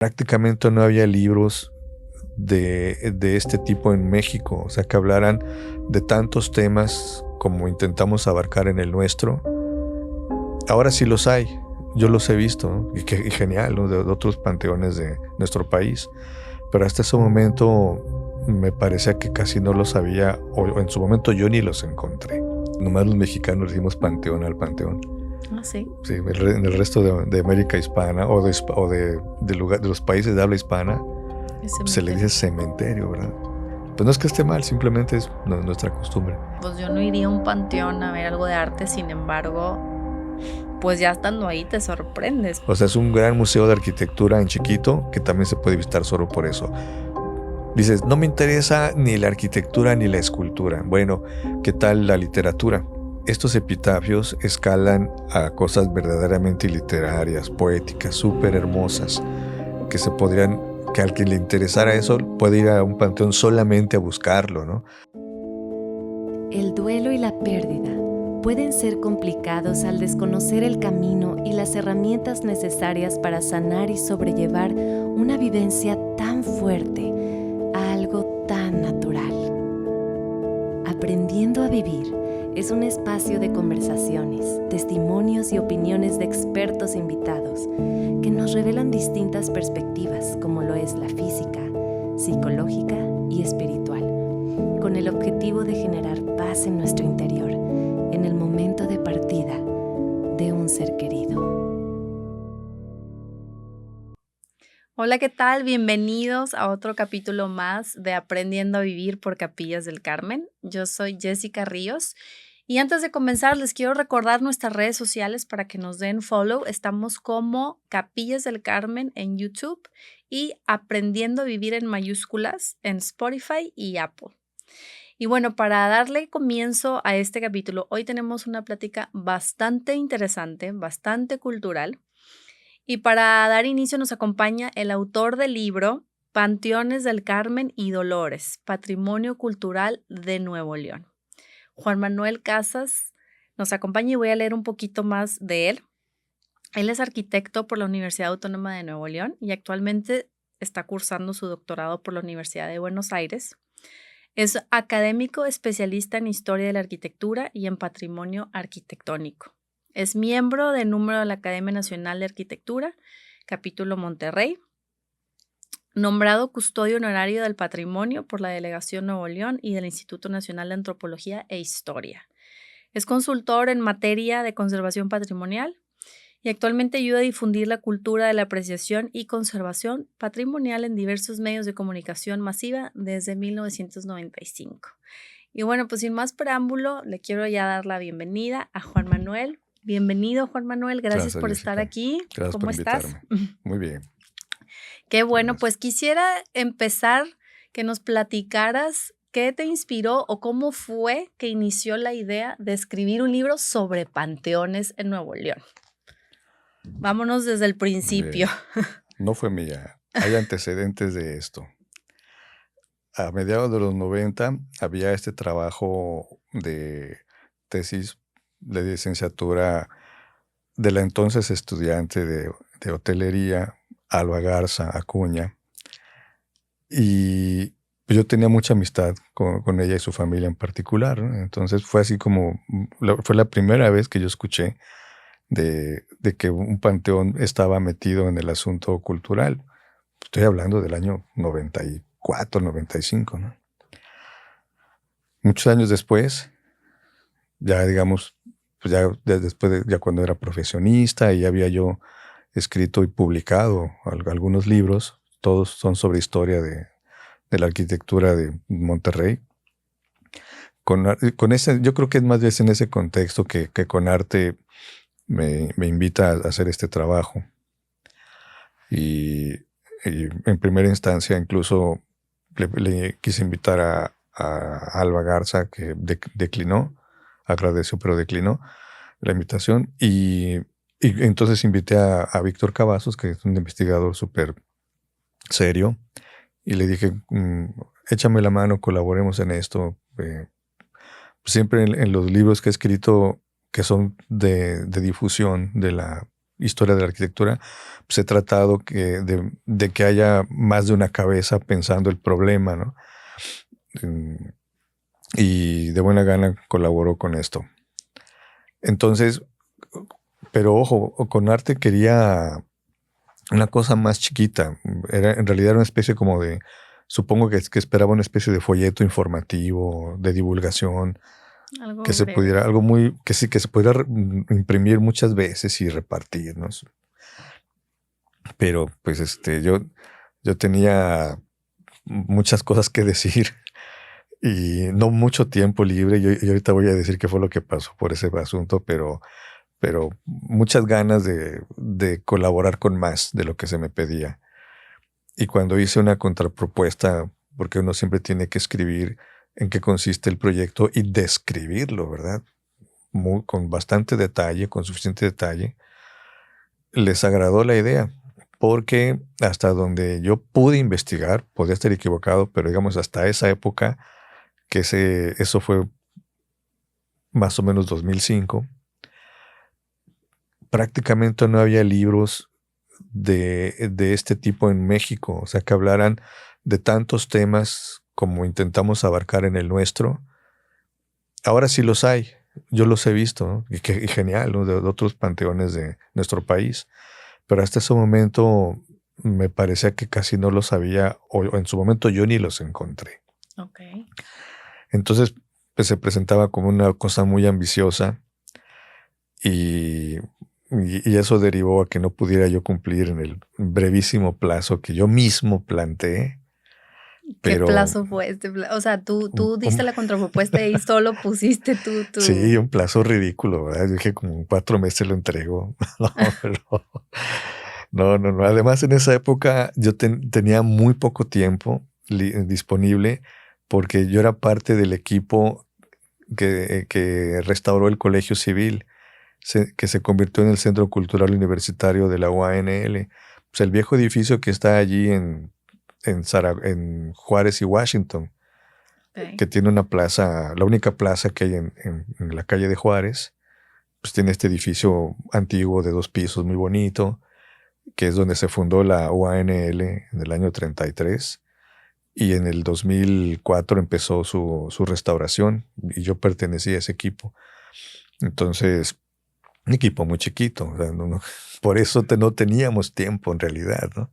prácticamente no había libros de este tipo en México, o sea, que hablaran de tantos temas como intentamos abarcar en el nuestro. Ahora sí los hay, yo los he visto, ¿no? Y genial, ¿no? De otros panteones de nuestro país, pero hasta ese momento me parecía que casi no los había, o en su momento yo ni los encontré. Nomás los mexicanos le decimos panteón al panteón. Ah, sí. Sí, en el resto de América hispana de los países de habla hispana se le dice cementerio, ¿verdad? Pues no es que esté mal, simplemente es nuestra costumbre. Pues yo no iría a un panteón a ver algo de arte, sin embargo, pues ya estando ahí te sorprendes. O sea, es un gran museo de arquitectura en chiquito que también se puede visitar solo por eso. Dices, no me interesa ni la arquitectura ni la escultura. Bueno, ¿qué tal la literatura? Estos epitafios escalan a cosas verdaderamente literarias, poéticas, súper hermosas, que al que le interesara eso puede ir a un panteón solamente a buscarlo, ¿no? El duelo y la pérdida pueden ser complicados al desconocer el camino y las herramientas necesarias para sanar y sobrellevar una vivencia tan fuerte a algo tan natural. Aprendiendo a Vivir es un espacio de conversaciones, testimonios y opiniones de expertos invitados que nos revelan distintas perspectivas, como lo es la física, psicológica y espiritual, con el objetivo de generar paz en nuestro interior en el momento de partida de un ser querido. Hola, ¿qué tal? Bienvenidos a otro capítulo más de Aprendiendo a Vivir por Capillas del Carmen. Yo soy Jessica Ríos y antes de comenzar les quiero recordar nuestras redes sociales para que nos den follow. Estamos como Capillas del Carmen en YouTube y Aprendiendo a Vivir en mayúsculas en Spotify y Apple. Y bueno, para darle comienzo a este capítulo, hoy tenemos una plática bastante interesante, bastante cultural. Y para dar inicio nos acompaña el autor del libro Panteones del Carmen y Dolores, Patrimonio Cultural de Nuevo León. Juan Manuel Casas nos acompaña y voy a leer un poquito más de él. Él es arquitecto por la Universidad Autónoma de Nuevo León y actualmente está cursando su doctorado por la Universidad de Buenos Aires. Es académico especialista en Historia de la Arquitectura y en Patrimonio Arquitectónico. Es miembro del número de la Academia Nacional de Arquitectura, capítulo Monterrey. Nombrado custodio honorario del patrimonio por la Delegación Nuevo León y del Instituto Nacional de Antropología e Historia. Es consultor en materia de conservación patrimonial y actualmente ayuda a difundir la cultura de la apreciación y conservación patrimonial en diversos medios de comunicación masiva desde 1995. Y bueno, pues sin más preámbulo, le quiero ya dar la bienvenida a Juan Manuel. Bienvenido, Juan Manuel. Gracias por Jessica. estar aquí. Gracias ¿Cómo por estás? invitarme. Muy bien. Qué bueno, pues quisiera empezar que nos platicaras qué te inspiró o cómo fue que inició la idea de escribir un libro sobre panteones en Nuevo León. Vámonos desde el principio. No fue mía. Hay antecedentes de esto. A mediados de los 90 había este trabajo de tesis de licenciatura de la entonces estudiante de hotelería, Alba Garza Acuña, y yo tenía mucha amistad con ella y su familia en particular, ¿no? Entonces fue así como, fue la primera vez que yo escuché de que un panteón estaba metido en el asunto cultural. Estoy hablando del año 94, 95, ¿no? Muchos años después, ya digamos, pues ya cuando era profesionista y ya había yo escrito y publicado algunos libros, todos son sobre historia de la arquitectura de Monterrey. Con ese, yo creo que es más bien en ese contexto que con arte me invita a hacer este trabajo. Y en primera instancia incluso le quise invitar a Alba Garza, que declinó, agradeció pero declinó la invitación, y entonces invité a Víctor Cavazos, que es un investigador súper serio, y le dije, échame la mano, colaboremos en esto. Siempre en los libros que he escrito que son de difusión de la historia de la arquitectura, pues he tratado de que haya más de una cabeza pensando el problema, ¿no? Y de buena gana colaboro con esto. Entonces, pero ojo, con arte quería una cosa más chiquita. En realidad era una especie como de, supongo que esperaba una especie de folleto informativo, de divulgación, Algo que se breve. pudiera, algo muy, que sí, que se pudiera imprimir muchas veces y repartir, ¿no? Pero pues yo tenía muchas cosas que decir y no mucho tiempo libre. Y ahorita voy a decir qué fue lo que pasó por ese asunto, pero muchas ganas de colaborar con más de lo que se me pedía. Y cuando hice una contrapropuesta, porque uno siempre tiene que escribir en qué consiste el proyecto y describirlo, ¿verdad? Con bastante detalle, con suficiente detalle, les agradó la idea, porque hasta donde yo pude investigar, podía estar equivocado, pero digamos hasta esa época, que eso fue más o menos 2005, prácticamente no había libros de este tipo en México, o sea, que hablaran de tantos temas como intentamos abarcar en el nuestro. Ahora sí los hay, yo los he visto, ¿no? Y genial, ¿no? De otros panteones de nuestro país, pero hasta ese momento me parecía que casi no los había, o en su momento yo ni los encontré. Ok. Entonces, pues se presentaba como una cosa muy ambiciosa y eso derivó a que no pudiera yo cumplir en el brevísimo plazo que yo mismo planteé. ¿Qué Pero plazo fue este? O sea, tú diste la contrapropuesta y solo pusiste tú. Sí, un plazo ridículo, ¿verdad? Yo dije como en 4 meses lo entrego. No, pero no. Además, en esa época yo tenía muy poco tiempo disponible porque yo era parte del equipo que restauró el Colegio Civil, que se convirtió en el Centro Cultural Universitario de la UANL. Pues el viejo edificio que está allí en Juárez y Washington, Ok. que tiene una plaza, la única plaza que hay en la calle de Juárez, pues tiene este edificio antiguo de 2 pisos muy bonito, que es donde se fundó la UANL en el año 33, y en el 2004 empezó su restauración, y yo pertenecí a ese equipo. Entonces, un equipo muy chiquito, o sea, por eso no teníamos tiempo en realidad, ¿no?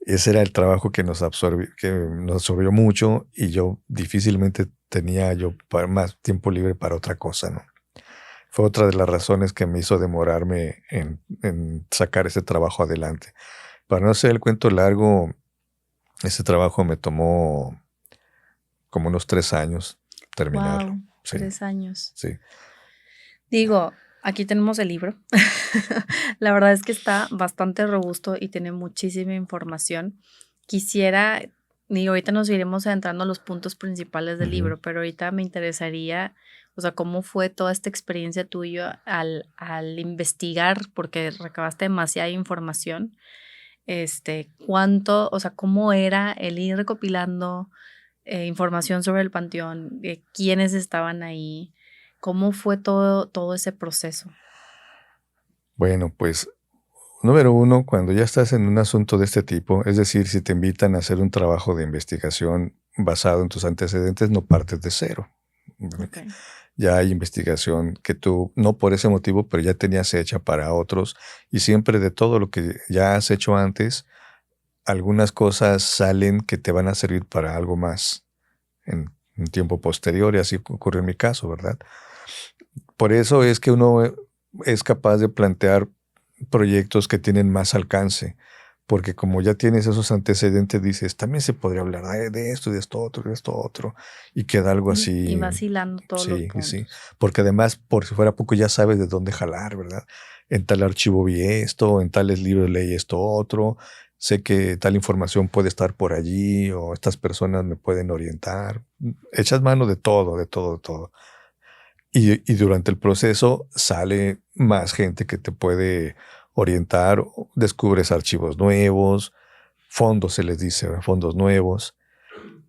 Ese era el trabajo que nos absorbió mucho, y yo difícilmente tenía más tiempo libre para otra cosa, ¿no? Fue otra de las razones que me hizo demorarme en sacar ese trabajo adelante. Para no hacer el cuento largo, ese trabajo me tomó como unos 3 años terminarlo. Wow, Sí, 3 años. sí. Digo, aquí tenemos el libro. La verdad es que está bastante robusto y tiene muchísima información. Quisiera, digo, ahorita nos iremos adentrando a los puntos principales del libro, pero ahorita me interesaría, o sea, cómo fue toda esta experiencia tuya al investigar, porque recabaste demasiada información. O sea, cómo era el ir recopilando información sobre el panteón, quiénes estaban ahí, cómo fue todo ese proceso. Bueno, pues, número 1, cuando ya estás en un asunto de este tipo, es decir, si te invitan a hacer un trabajo de investigación basado en tus antecedentes, no partes de cero. Okay. Ya hay investigación que tú, no por ese motivo, pero ya tenías hecha para otros, y siempre de todo lo que ya has hecho antes, algunas cosas salen que te van a servir para algo más en un tiempo posterior, y así ocurrió en mi caso, ¿verdad? Por eso es que uno es capaz de plantear proyectos que tienen más alcance, porque como ya tienes esos antecedentes, dices, también se podría hablar de esto, de esto otro, y queda algo así. Y vacilando todos los puntos. Sí, porque además, por si fuera poco, ya sabes de dónde jalar, ¿verdad? En tal archivo vi esto, en tales libros leí esto otro, sé que tal información puede estar por allí, o estas personas me pueden orientar. Echas mano de todo. Y durante el proceso sale más gente que te puede orientar, descubres archivos nuevos, fondos, se les dice, fondos nuevos,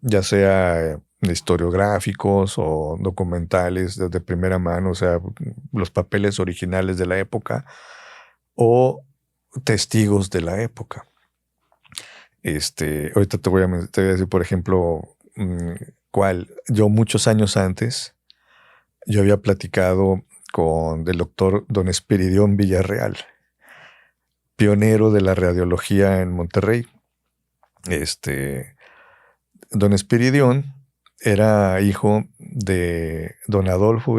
ya sea historiográficos o documentales de primera mano, o sea, los papeles originales de la época, o testigos de la época. Ahorita te voy a decir, por ejemplo, yo muchos años antes, yo había platicado con el doctor don Espiridión Villarreal, pionero de la radiología en Monterrey. Don Espiridión era hijo de don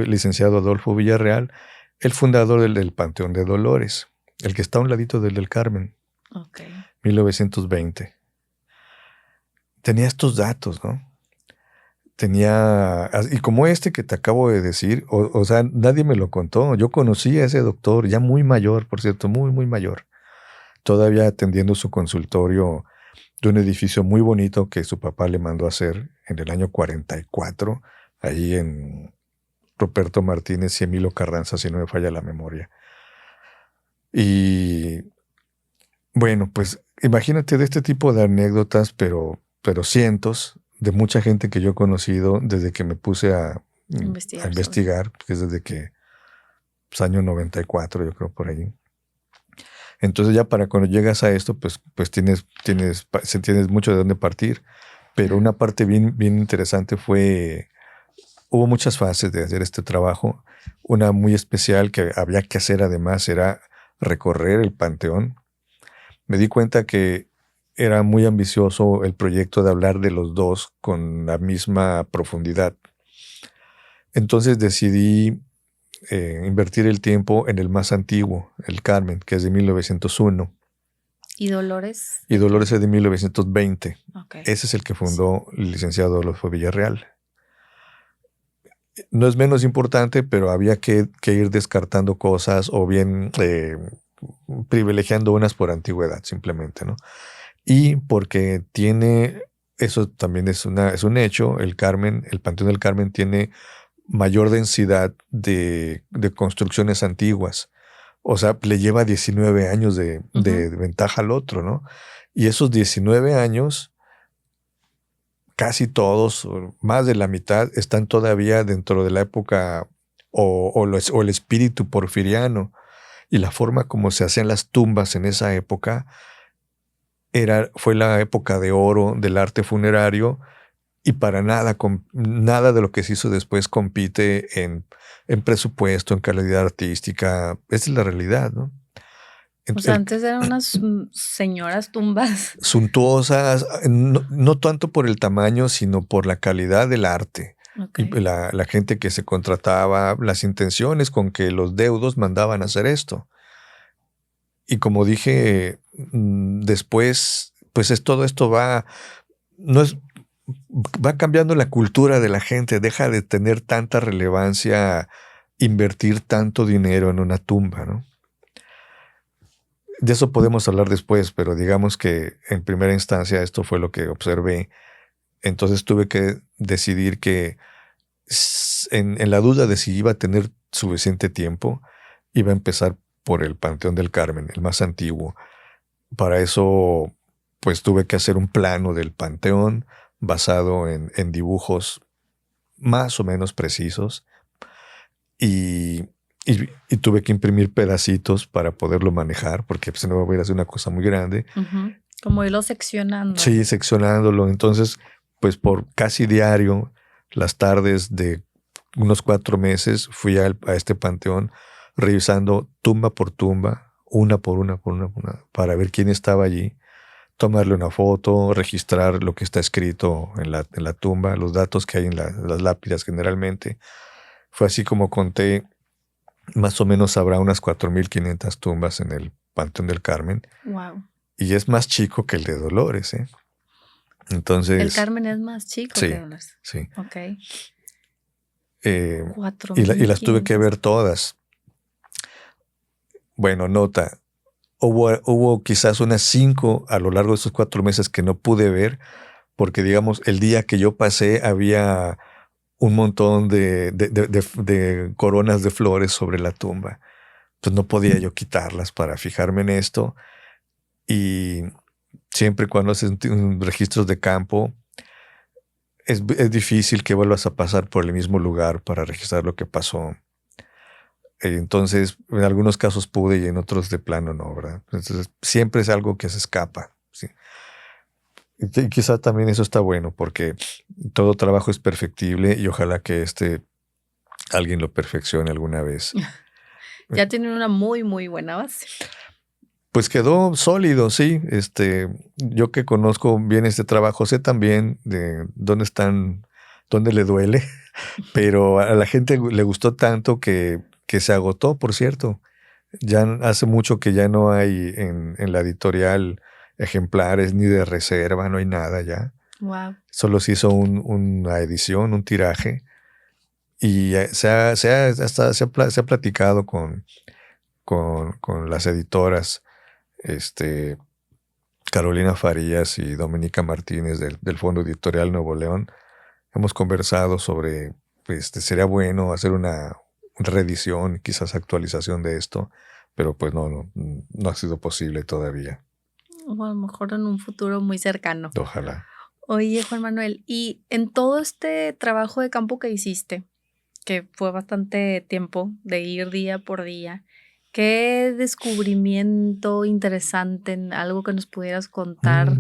licenciado Adolfo Villarreal, el fundador del Panteón de Dolores, el que está a un ladito del Carmen. Okay. 1920. Tenía estos datos, ¿no? Y como que te acabo de decir, o sea, nadie me lo contó. Yo conocí a ese doctor, ya muy mayor, por cierto, muy, muy mayor, todavía atendiendo su consultorio de un edificio muy bonito que su papá le mandó a hacer en el año 44, ahí en Ruperto Martínez y Emilio Carranza, si no me falla la memoria. Y bueno, pues imagínate de este tipo de anécdotas, pero cientos, de mucha gente que yo he conocido desde que me puse a investigar, que es desde que, año 94, yo creo, por ahí. Entonces ya para cuando llegas a esto, pues tienes mucho de dónde partir. Pero una parte bien, bien interesante hubo muchas fases de hacer este trabajo. Una muy especial que había que hacer además era recorrer el panteón. Me di cuenta que era muy ambicioso el proyecto de hablar de los dos con la misma profundidad. Entonces decidí invertir el tiempo en el más antiguo, el Carmen, que es de 1901. ¿Y Dolores? Y Dolores es de 1920. Okay. Ese es el que fundó el licenciado Adolfo Villarreal. No es menos importante, pero había que ir descartando cosas o bien privilegiando unas por antigüedad, simplemente, ¿no? Y porque eso también es un hecho, el Panteón del Carmen tiene mayor densidad de construcciones antiguas. O sea, le lleva 19 años de ventaja al otro, ¿no? Y esos 19 años, casi todos, más de la mitad, están todavía dentro de la época o el espíritu porfiriano. Y la forma como se hacían las tumbas en esa época fue la época de oro del arte funerario, y para nada de lo que se hizo después compite en presupuesto, en calidad artística. Esa es la realidad, ¿no? Antes eran unas señoras tumbas suntuosas, no tanto por el tamaño, sino por la calidad del arte. Okay. Y la gente que se contrataba, las intenciones con que los deudos mandaban a hacer esto. Y como dije, después, pues todo esto va cambiando la cultura de la gente, deja de tener tanta relevancia invertir tanto dinero en una tumba, ¿no? De eso podemos hablar después, pero digamos que en primera instancia esto fue lo que observé. Entonces tuve que decidir que en la duda de si iba a tener suficiente tiempo, iba a empezar por el Panteón del Carmen, el más antiguo. Para eso, pues tuve que hacer un plano del panteón basado en dibujos más o menos precisos y tuve que imprimir pedacitos para poderlo manejar, porque pues, no hubiera sido una cosa muy grande. Como irlo seccionando. Sí, seccionándolo. Entonces, pues por casi diario, las tardes de unos 4 meses, fui a este panteón revisando tumba por tumba, una por una, para ver quién estaba allí, tomarle una foto, registrar lo que está escrito en la tumba, los datos que hay en las lápidas generalmente. Fue así como conté, más o menos habrá unas 4,500 tumbas en el Panteón del Carmen. Wow. Y es más chico que el de Dolores, ¿eh? Entonces, el Carmen es más chico que Dolores. Sí. Ok. 4,500. Y las tuve que ver todas. Bueno, nota, hubo quizás unas 5 a lo largo de esos 4 meses que no pude ver, porque digamos, el día que yo pasé había un montón de coronas de flores sobre la tumba. Entonces no podía yo quitarlas para fijarme en esto. Y siempre cuando haces registros de campo, es difícil que vuelvas a pasar por el mismo lugar para registrar lo que pasó. Entonces, en algunos casos pude y en otros de plano no, ¿verdad? Entonces, siempre es algo que se escapa, ¿sí? Y quizá también eso está bueno porque todo trabajo es perfectible y ojalá que alguien lo perfeccione alguna vez. Ya tienen una muy, muy buena base. Pues quedó sólido, sí. Yo que conozco bien este trabajo, sé también de dónde le duele, pero a la gente le gustó tanto que se agotó, por cierto. Ya hace mucho que ya no hay en la editorial ejemplares ni de reserva, no hay nada ya. Wow. Solo se hizo una edición, un tiraje. Y se ha platicado con las editoras, Carolina Farías y Dominica Martínez del Fondo Editorial Nuevo León. Hemos conversado sobre, sería bueno hacer una reedición, quizás actualización de esto, pero pues no ha sido posible todavía. O a lo mejor en un futuro muy cercano. Ojalá. Oye, Juan Manuel, y en todo este trabajo de campo que hiciste, que fue bastante tiempo de ir día por día, ¿qué descubrimiento interesante, algo que nos pudieras contar?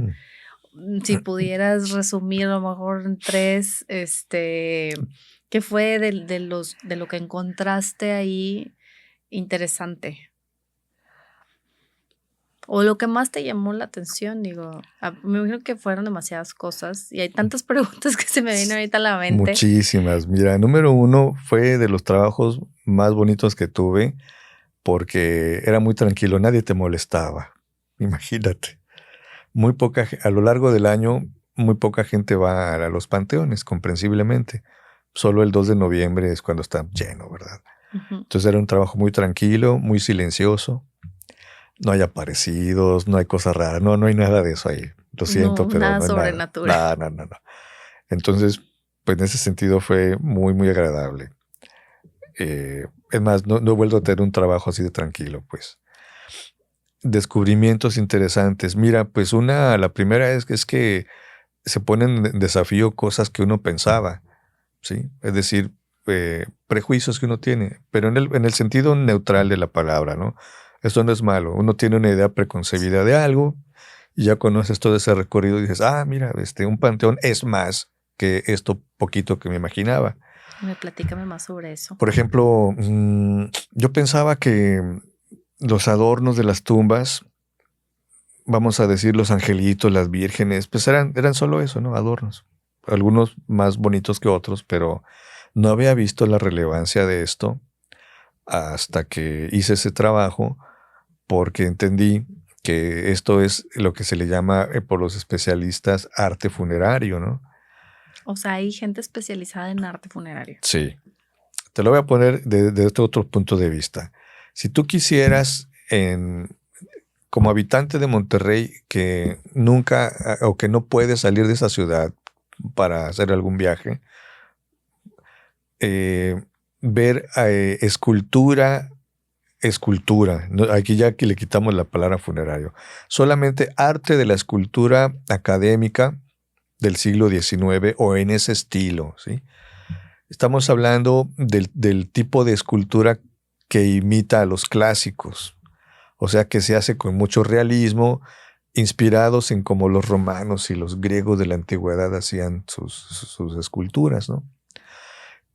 Si pudieras resumir a lo mejor en 3, ¿qué fue de lo que encontraste ahí interesante? O lo que más te llamó la atención, digo, me imagino que fueron demasiadas cosas y hay tantas preguntas que se me vienen ahorita a la mente. Muchísimas. Mira, número 1 fue de los trabajos más bonitos que tuve porque era muy tranquilo, nadie te molestaba. Imagínate. A lo largo del año, muy poca gente va a los panteones, comprensiblemente. Solo el 2 de noviembre es cuando está lleno, ¿verdad? Ujú. Entonces era un trabajo muy tranquilo, muy silencioso. No hay aparecidos, no hay cosas raras, no hay nada de eso ahí. Lo siento, No, pero nada no es sobrenatural. nada. No. Entonces, pues en ese sentido fue muy, muy agradable. Es más, no he vuelto a tener un trabajo así de tranquilo, pues. Descubrimientos interesantes. Mira, pues la primera es que se ponen en desafío cosas que uno pensaba, ¿sí? Es decir, prejuicios que uno tiene, pero en el sentido neutral de la palabra, ¿no? Esto no es malo. Uno tiene una idea preconcebida de algo y ya conoces todo ese recorrido y dices, mira, un panteón es más que esto poquito que me imaginaba. Platícame más sobre eso. Por ejemplo, yo pensaba que los adornos de las tumbas, vamos a decir los angelitos, las vírgenes, pues eran solo eso, ¿no? Adornos. Algunos más bonitos que otros, pero no había visto la relevancia de esto hasta que hice ese trabajo, porque entendí que esto es lo que se le llama por los especialistas arte funerario, ¿no? O sea, hay gente especializada en arte funerario. Sí. Te lo voy a poner desde otro punto de vista. Si tú quisieras, como habitante de Monterrey, que nunca o que no puedes salir de esa ciudad para hacer algún viaje, ver escultura, ¿no? Aquí ya que le quitamos la palabra funerario, solamente arte de la escultura académica del siglo XIX o en ese estilo, ¿sí? Estamos hablando del tipo de escultura que imita a los clásicos, o sea que se hace con mucho realismo, inspirados en cómo los romanos y los griegos de la antigüedad hacían sus esculturas, ¿no?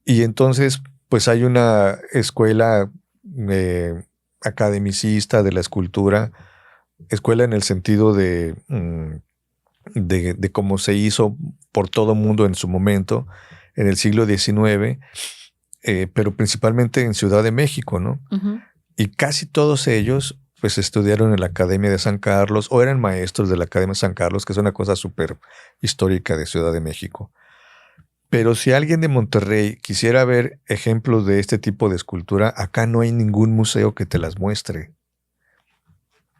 Y entonces, pues hay una escuela academicista de la escultura, escuela en el sentido de cómo se hizo por todo mundo en su momento, en el siglo XIX, pero principalmente en Ciudad de México, ¿no? Uh-huh. Y casi todos ellos pues estudiaron en la Academia de San Carlos o eran maestros de la Academia de San Carlos, que es una cosa súper histórica de Ciudad de México. Pero si alguien de Monterrey quisiera ver ejemplos de este tipo de escultura, acá no hay ningún museo que te las muestre.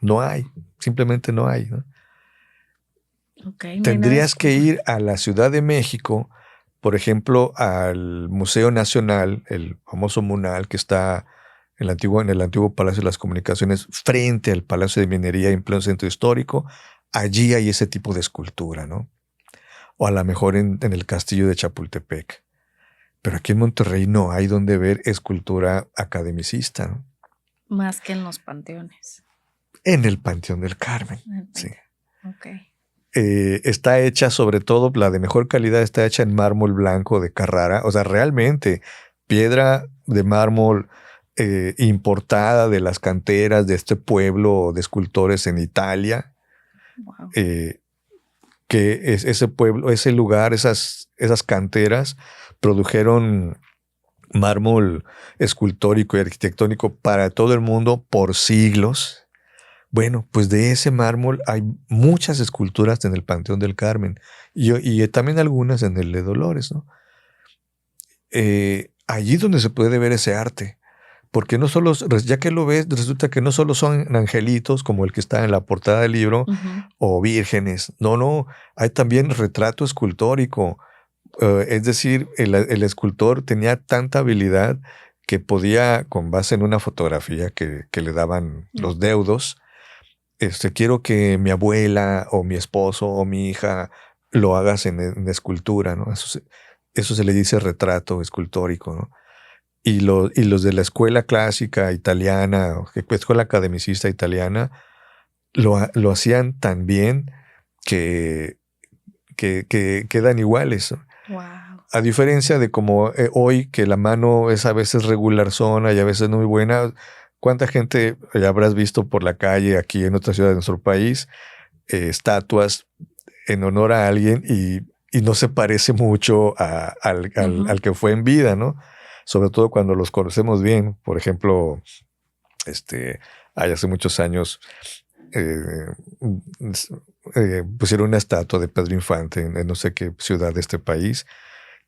No hay, simplemente no hay, ¿no? Okay, tendrías que ir a la Ciudad de México, por ejemplo, al Museo Nacional, el famoso MUNAL, que está en el antiguo Palacio de las Comunicaciones, frente al Palacio de Minería en pleno centro histórico. Allí hay ese tipo de escultura, ¿no? O a lo mejor en el Castillo de Chapultepec. Pero aquí en Monterrey no hay donde ver escultura academicista, ¿no? Más que en los panteones. En el Panteón del Carmen, En el sí. Ok. Está hecha, sobre todo la de mejor calidad, está hecha en mármol blanco de Carrara. O sea, realmente piedra de mármol importada de las canteras de este pueblo de escultores en Italia. Wow. Que ese pueblo, ese lugar, esas canteras produjeron mármol escultórico y arquitectónico para todo el mundo por siglos. Bueno, pues de ese mármol hay muchas esculturas en el Panteón del Carmen y también algunas en el de Dolores, ¿no? Allí donde se puede ver ese arte, porque no solo, ya que lo ves, resulta que no solo son angelitos como el que está en la portada del libro o vírgenes, no, hay también retrato escultórico, es decir, el escultor tenía tanta habilidad que podía, con base en una fotografía que le daban los deudos, quiero que mi abuela o mi esposo o mi hija lo hagas en escultura, ¿no? Eso se le dice retrato escultórico, ¿no? Y los de la escuela clásica italiana, escuela academicista italiana, lo hacían tan bien que quedan iguales, ¿no? Wow. A diferencia de como hoy, que la mano es a veces regular zona y a veces no muy buena. ¿Cuánta gente ya habrás visto por la calle aquí en otras ciudades de nuestro país? Estatuas en honor a alguien y no se parece mucho al que fue en vida, ¿no? Sobre todo cuando los conocemos bien. Por ejemplo, hace muchos años pusieron una estatua de Pedro Infante en no sé qué ciudad de este país.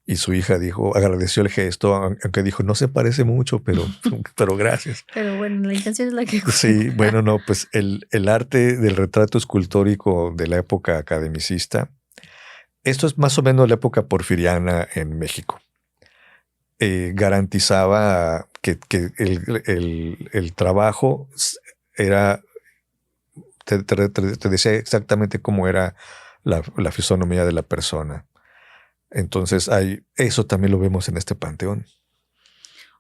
Y su hija agradeció el gesto, aunque dijo, no se parece mucho, pero gracias. Pero bueno, la intención es la que cuenta. Sí, bueno, no, pues el arte del retrato escultórico de la época academicista, esto es más o menos la época porfiriana en México. Garantizaba que el trabajo era, te decía exactamente cómo era la fisonomía de la persona. Entonces eso también lo vemos en este panteón.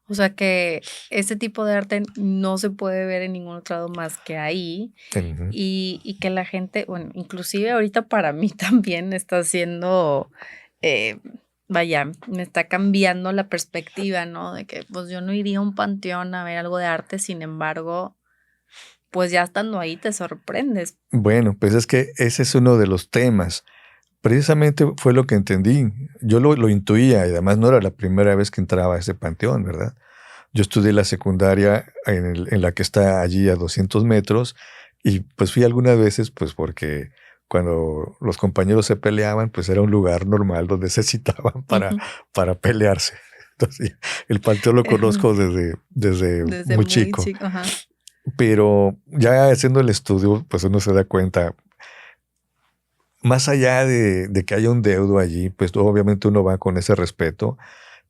O sea que ese tipo de arte no se puede ver en ningún otro lado más que ahí. Y que la gente, bueno, inclusive ahorita para mí también está haciendo, me está cambiando la perspectiva, ¿no? De que pues yo no iría a un panteón a ver algo de arte, sin embargo, pues ya estando ahí te sorprendes. Bueno, pues es que ese es uno de los temas. Precisamente fue lo que entendí. Yo lo intuía y además no era la primera vez que entraba a ese panteón, ¿verdad? Yo estudié la secundaria en la que está allí a 200 metros y pues fui algunas veces pues porque cuando los compañeros se peleaban pues era un lugar normal donde se citaban para pelearse. Entonces el panteón lo conozco desde muy chico. Pero ya haciendo el estudio pues uno se da cuenta. Más allá de que haya un deudo allí, pues obviamente uno va con ese respeto,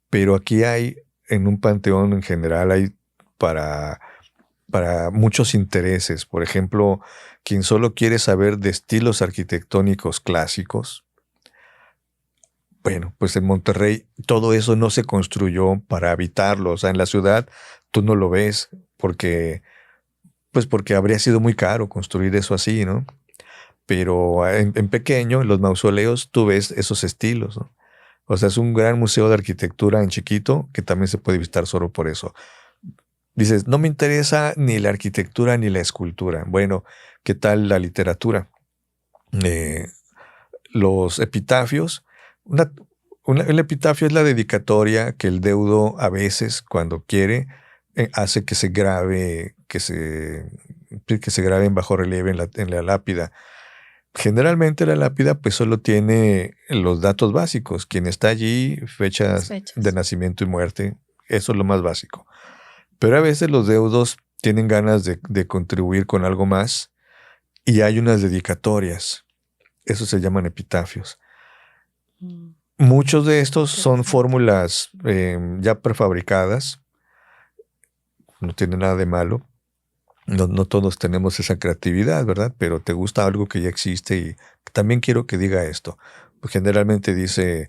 pero aquí en un panteón en general, hay para muchos intereses. Por ejemplo, quien solo quiere saber de estilos arquitectónicos clásicos, bueno, pues en Monterrey todo eso no se construyó para habitarlo. O sea, en la ciudad tú no lo ves porque habría sido muy caro construir eso así, ¿no? Pero en pequeño, en los mausoleos, tú ves esos estilos, ¿no? O sea, es un gran museo de arquitectura en chiquito que también se puede visitar solo por eso. Dices, no me interesa ni la arquitectura ni la escultura. Bueno, ¿qué tal la literatura? Los epitafios. El epitafio es la dedicatoria que el deudo a veces, cuando quiere, hace que se grabe, que se grabe en bajo relieve en la lápida. Generalmente la lápida pues solo tiene los datos básicos, quién está allí, fechas de nacimiento y muerte, eso es lo más básico. Pero a veces los deudos tienen ganas de contribuir con algo más y hay unas dedicatorias, eso se llaman epitafios. Muchos de estos son fórmulas ya prefabricadas, no tiene nada de malo. No todos tenemos esa creatividad, ¿verdad? Pero te gusta algo que ya existe y también quiero que diga esto. Pues generalmente dice,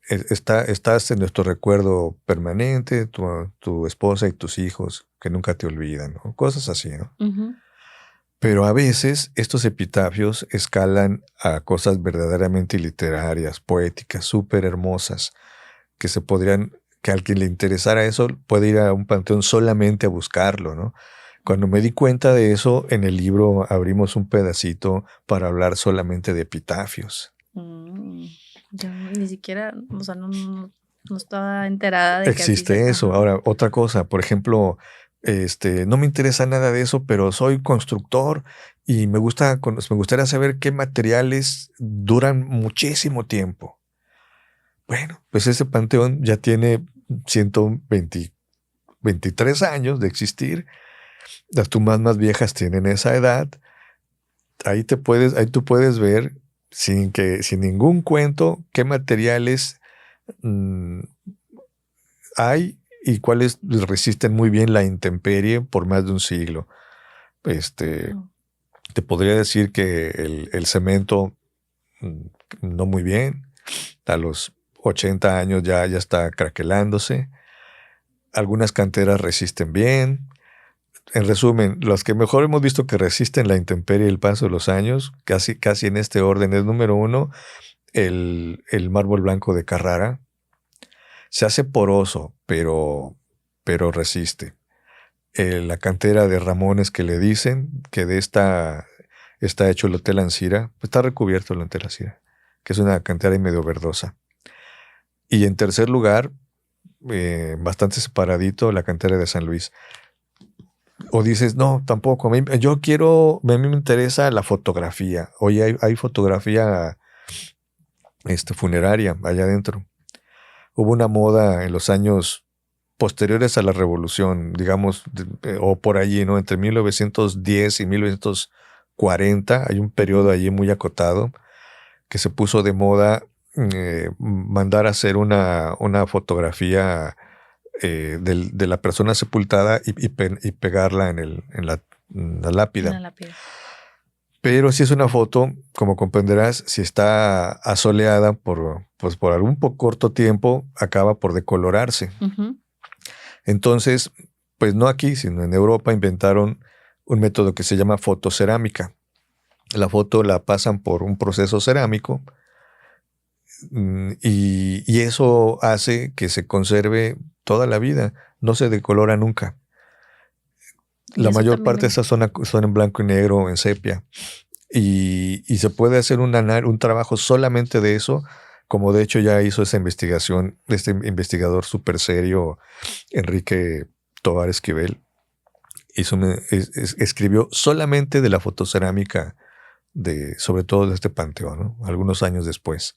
estás en nuestro recuerdo permanente, tu esposa y tus hijos que nunca te olvidan, ¿no? Cosas así, ¿no? Ujú. Pero a veces estos epitafios escalan a cosas verdaderamente literarias, poéticas, súper hermosas, que a quien le interesara eso puede ir a un panteón solamente a buscarlo, ¿no? Cuando me di cuenta de eso, en el libro abrimos un pedacito para hablar solamente de epitafios. Yo ni siquiera, o sea, no estaba enterada de que así Existe eso. ajá. Ahora, otra cosa, por ejemplo, no me interesa nada de eso, pero soy constructor y me gustaría saber qué materiales duran muchísimo tiempo. Bueno, pues ese panteón ya tiene 123 años de existir. Las tumbas más viejas tienen esa edad. Ahí tú puedes ver sin ningún cuento qué materiales hay y cuáles resisten muy bien la intemperie por más de un siglo. Te podría decir que el cemento no muy bien. A los 80 años ya está craquelándose. Algunas canteras resisten bien. En resumen, los que mejor hemos visto que resisten la intemperie y el paso de los años, casi en este orden, es número 1, el mármol blanco de Carrara. Se hace poroso, pero resiste. La cantera de Ramones que le dicen, que de esta está hecho el Hotel Ancira, está recubierto el Hotel Ancira, que es una cantera y medio verdosa. Y en tercer lugar, bastante separadito, la cantera de San Luis. O dices, no, tampoco. A mí me interesa la fotografía. Oye, hay fotografía funeraria allá adentro. Hubo una moda en los años posteriores a la Revolución, digamos, o por allí, ¿no? Entre 1910 y 1940, hay un periodo allí muy acotado que se puso de moda mandar a hacer una fotografía de la persona sepultada y pegarla en la lápida. En la lápida. Pero si es una foto, como comprenderás, si está asoleada por algún corto tiempo, acaba por decolorarse. Uh-huh. Entonces, pues no aquí, sino en Europa inventaron un método que se llama fotocerámica. La foto la pasan por un proceso cerámico y eso hace que se conserve toda la vida, no se decolora nunca. La mayor parte de esas son en blanco y negro, en sepia. Y se puede hacer un trabajo solamente de eso, como de hecho ya hizo esa investigación este investigador súper serio, Enrique Tovar Esquivel. Escribió solamente de la fotocerámica, sobre todo de este panteón, ¿no? Algunos años después.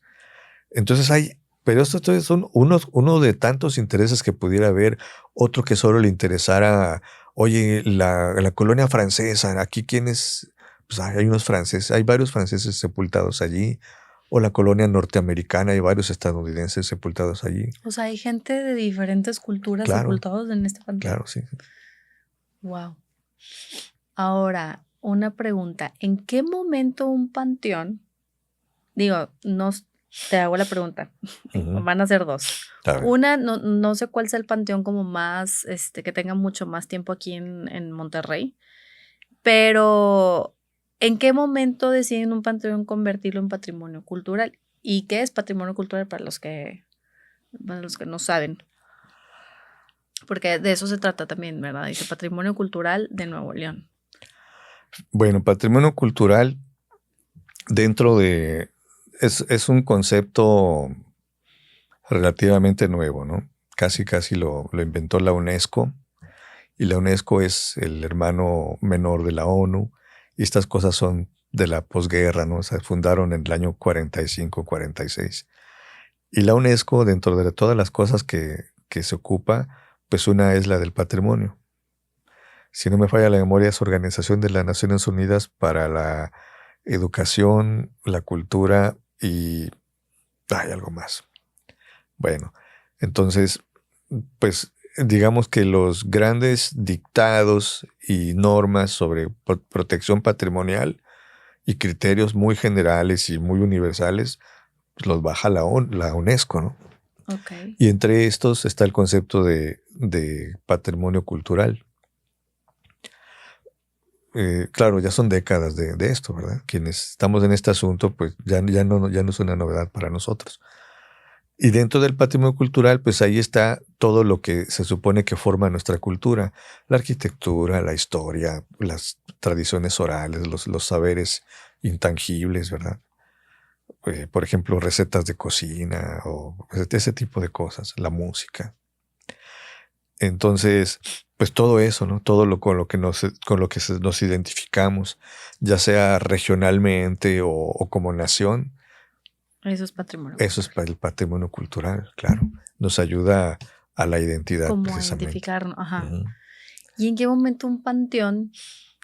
Entonces pero estos son uno de tantos intereses que pudiera haber. Otro que solo le interesara, oye, la colonia francesa, aquí quiénes, pues hay unos franceses, hay varios franceses sepultados allí, o la colonia norteamericana, hay varios estadounidenses sepultados allí. O sea, hay gente de diferentes culturas sepultados en este panteón. Claro, sí. Wow. Ahora, una pregunta. ¿En qué momento un panteón, te hago la pregunta, uh-huh. Van a ser dos. Una, no sé cuál sea el panteón como más, que tenga mucho más tiempo aquí en Monterrey, pero ¿en qué momento deciden un panteón convertirlo en patrimonio cultural? ¿Y qué es patrimonio cultural para los que no saben? Porque de eso se trata también, ¿verdad? Dice Patrimonio Cultural de Nuevo León. Bueno, patrimonio cultural dentro de... Es un concepto relativamente nuevo, ¿no? Casi lo inventó la UNESCO, y la UNESCO es el hermano menor de la ONU, y estas cosas son de la posguerra, ¿no? O sea, fundaron en el año 45, 46. Y la UNESCO, dentro de todas las cosas que se ocupa, pues una es la del patrimonio. Si no me falla la memoria, es Organización de las Naciones Unidas para la Educación, la Cultura y hay algo más. Bueno, entonces, pues digamos que los grandes dictados y normas sobre protección patrimonial y criterios muy generales y muy universales, pues los baja la UNESCO, ¿no? Ok. Y entre estos está el concepto de patrimonio cultural. Claro, ya son décadas de esto, ¿verdad? Quienes estamos en este asunto, pues ya no es una novedad para nosotros. Y dentro del patrimonio cultural, pues ahí está todo lo que se supone que forma nuestra cultura: la arquitectura, la historia, las tradiciones orales, los saberes intangibles, ¿verdad? Por ejemplo, recetas de cocina o ese tipo de cosas, la música. Entonces, pues todo eso, ¿no? Todo con lo que nos identificamos, ya sea regionalmente o como nación, Eso es patrimonio eso es cultural. para el patrimonio cultural, claro. Nos ayuda a la identidad, Como a precisamente. identificarnos. Ajá. Ujú. ¿Y en qué momento un panteón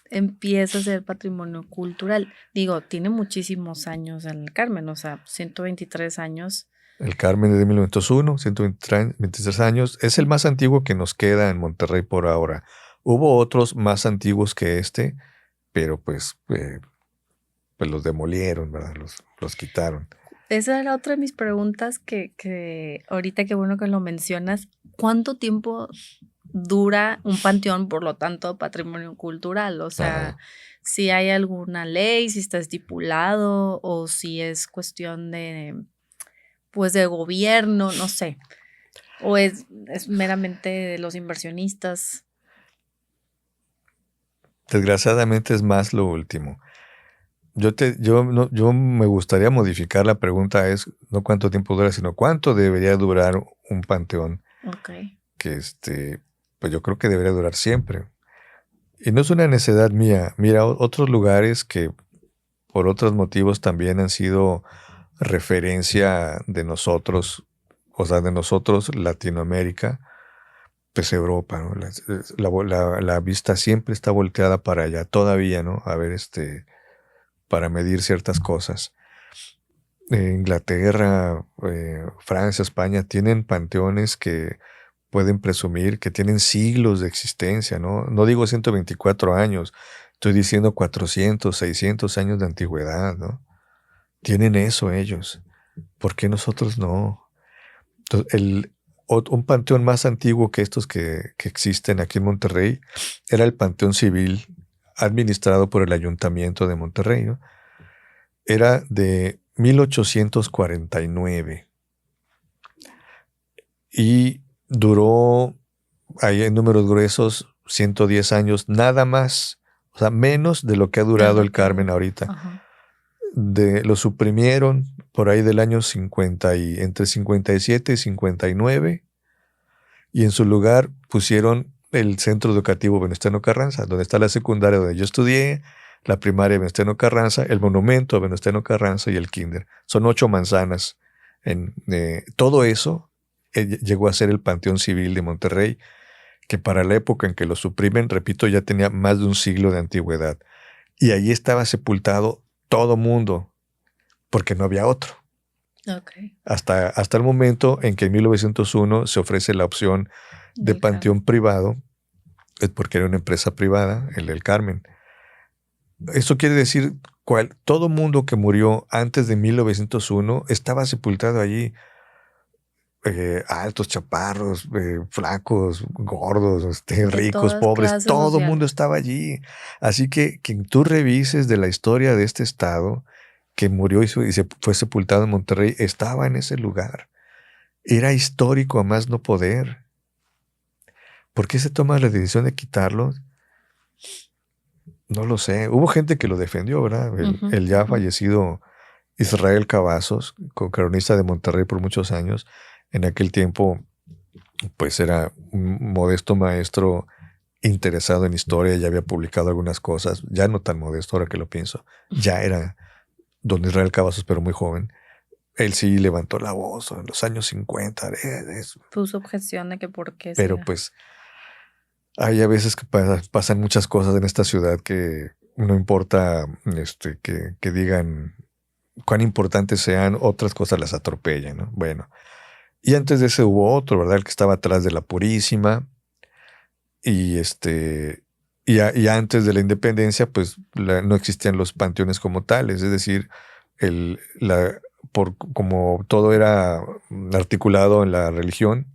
empieza a ser patrimonio cultural? Digo, tiene muchísimos años en el Carmen, o sea, 123 años. El Carmen es de 1901, 123 años. Es el más antiguo que nos queda en Monterrey por ahora. Hubo otros más antiguos que este, pero pues los demolieron, ¿verdad? Los quitaron. Esa era otra de mis preguntas que ahorita qué bueno que lo mencionas. ¿Cuánto tiempo dura un panteón, por lo tanto, patrimonio cultural? O sea, Ajá. si hay alguna ley, si está estipulado o si es cuestión de, pues, de gobierno, no sé. O es meramente de los inversionistas. Desgraciadamente es más lo último. Yo me gustaría modificar la pregunta, es no cuánto tiempo dura, sino cuánto debería durar un panteón, Ok. que pues yo creo que debería durar siempre. Y no es una necesidad mía. Mira, otros lugares que por otros motivos también han sido referencia de nosotros, o sea, de nosotros, Latinoamérica, pues Europa, ¿no? La vista siempre está volteada para allá, todavía, ¿no? A ver, para medir ciertas cosas. Inglaterra, Francia, España tienen panteones que pueden presumir que tienen siglos de existencia, ¿no? No digo 124 años, estoy diciendo 400, 600 años de antigüedad, ¿no? Tienen eso ellos. ¿Por qué nosotros no? Entonces, un panteón más antiguo que estos que existen aquí en Monterrey era el Panteón Civil administrado por el Ayuntamiento de Monterrey, ¿no? Era de 1849 y duró, ahí en números gruesos, 110 años, nada más, o sea, menos de lo que ha durado el Carmen ahorita. Ajá. Lo suprimieron por ahí del año entre 57 y 59, y en su lugar pusieron el Centro Educativo Venustiano Carranza, donde está la secundaria donde yo estudié, la primaria Venustiano Carranza, el monumento a Venustiano Carranza y el kinder. Son 8 manzanas. Todo eso llegó a ser el Panteón Civil de Monterrey, que para la época en que lo suprimen, repito, ya tenía más de un siglo de antigüedad. Y ahí estaba sepultado todo mundo, porque no había otro. Okay. Hasta el momento en que en 1901 se ofrece la opción de panteón privado, porque era una empresa privada, el Carmen. Eso quiere decir, todo mundo que murió antes de 1901 estaba sepultado allí. Altos, chaparros, flacos, gordos, De ricos, todas pobres, clases todo el mundo sociales. estaba allí. Así que quien tú revises de la historia de este estado, que murió y se fue sepultado en Monterrey, estaba en ese lugar. Era histórico a más no poder. ¿Por qué se toma la decisión de quitarlo? No lo sé. Hubo gente que lo defendió, ¿verdad? El ya fallecido Israel Cavazos, cronista de Monterrey por muchos años, en aquel tiempo, pues era un modesto maestro interesado en historia, ya había publicado algunas cosas, ya no tan modesto ahora que lo pienso, ya era don Israel Cavazos, pero muy joven. Él sí levantó la voz en los años 50. Puso objeción de que por qué pero sea. pues hay a veces que pasan muchas cosas en esta ciudad que no importa que digan cuán importantes sean, otras cosas las atropellan, ¿no? Bueno, y antes de ese hubo otro, ¿verdad? El que estaba atrás de la Purísima, y y antes de la independencia, pues no existían los panteones como tales, es decir, como todo era articulado en la religión,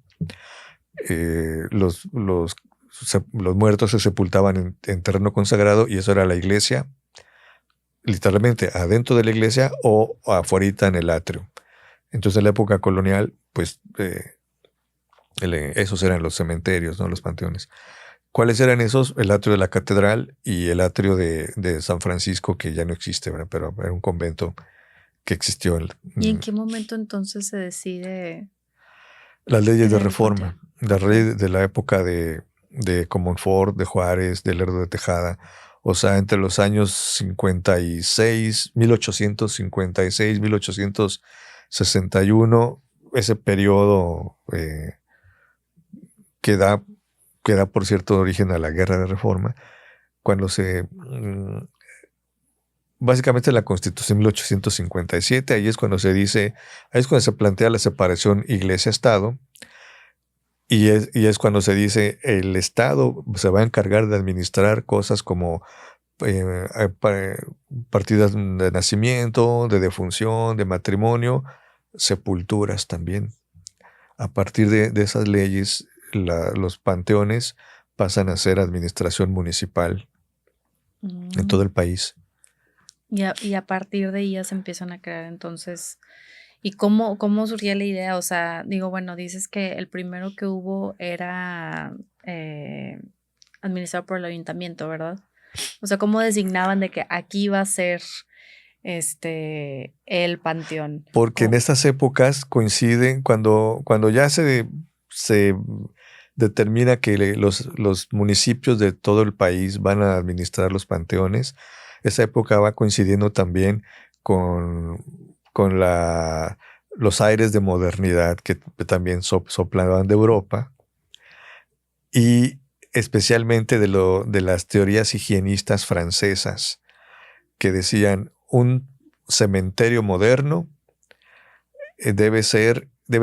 los muertos se sepultaban en terreno consagrado, y eso era la iglesia, literalmente adentro de la iglesia o afuera en el atrio. Entonces en la época colonial, pues esos eran los cementerios, ¿no? Los panteones. ¿Cuáles eran esos? El atrio de la catedral y el atrio de San Francisco, que ya no existe, ¿verdad? Pero era un convento que existió. ¿Y en qué momento entonces se decide? Las leyes de reforma, las leyes de la época de Comonfort, de Juárez, de Lerdo de Tejada. O sea, entre los años 1856, 1861, ese periodo que da, por cierto, origen a la Guerra de Reforma, cuando básicamente la Constitución de 1857, ahí es cuando se plantea la separación Iglesia-Estado, y es cuando se dice el Estado se va a encargar de administrar cosas como partidas de nacimiento, de defunción, de matrimonio, sepulturas también. A partir de esas leyes, los panteones pasan a ser administración municipal en todo el país. Y a partir de ellas se empiezan a crear entonces. ¿Y cómo surgía la idea? O sea, digo, bueno, dices que el primero que hubo era administrado por el ayuntamiento, ¿verdad? O sea, ¿cómo designaban de que aquí va a ser el panteón? Porque en estas épocas coinciden cuando ya se determina que los municipios de todo el país van a administrar los panteones. Esa época va coincidiendo también con los aires de modernidad que también soplaban de Europa, y especialmente de las teorías higienistas francesas, que decían un cementerio moderno debe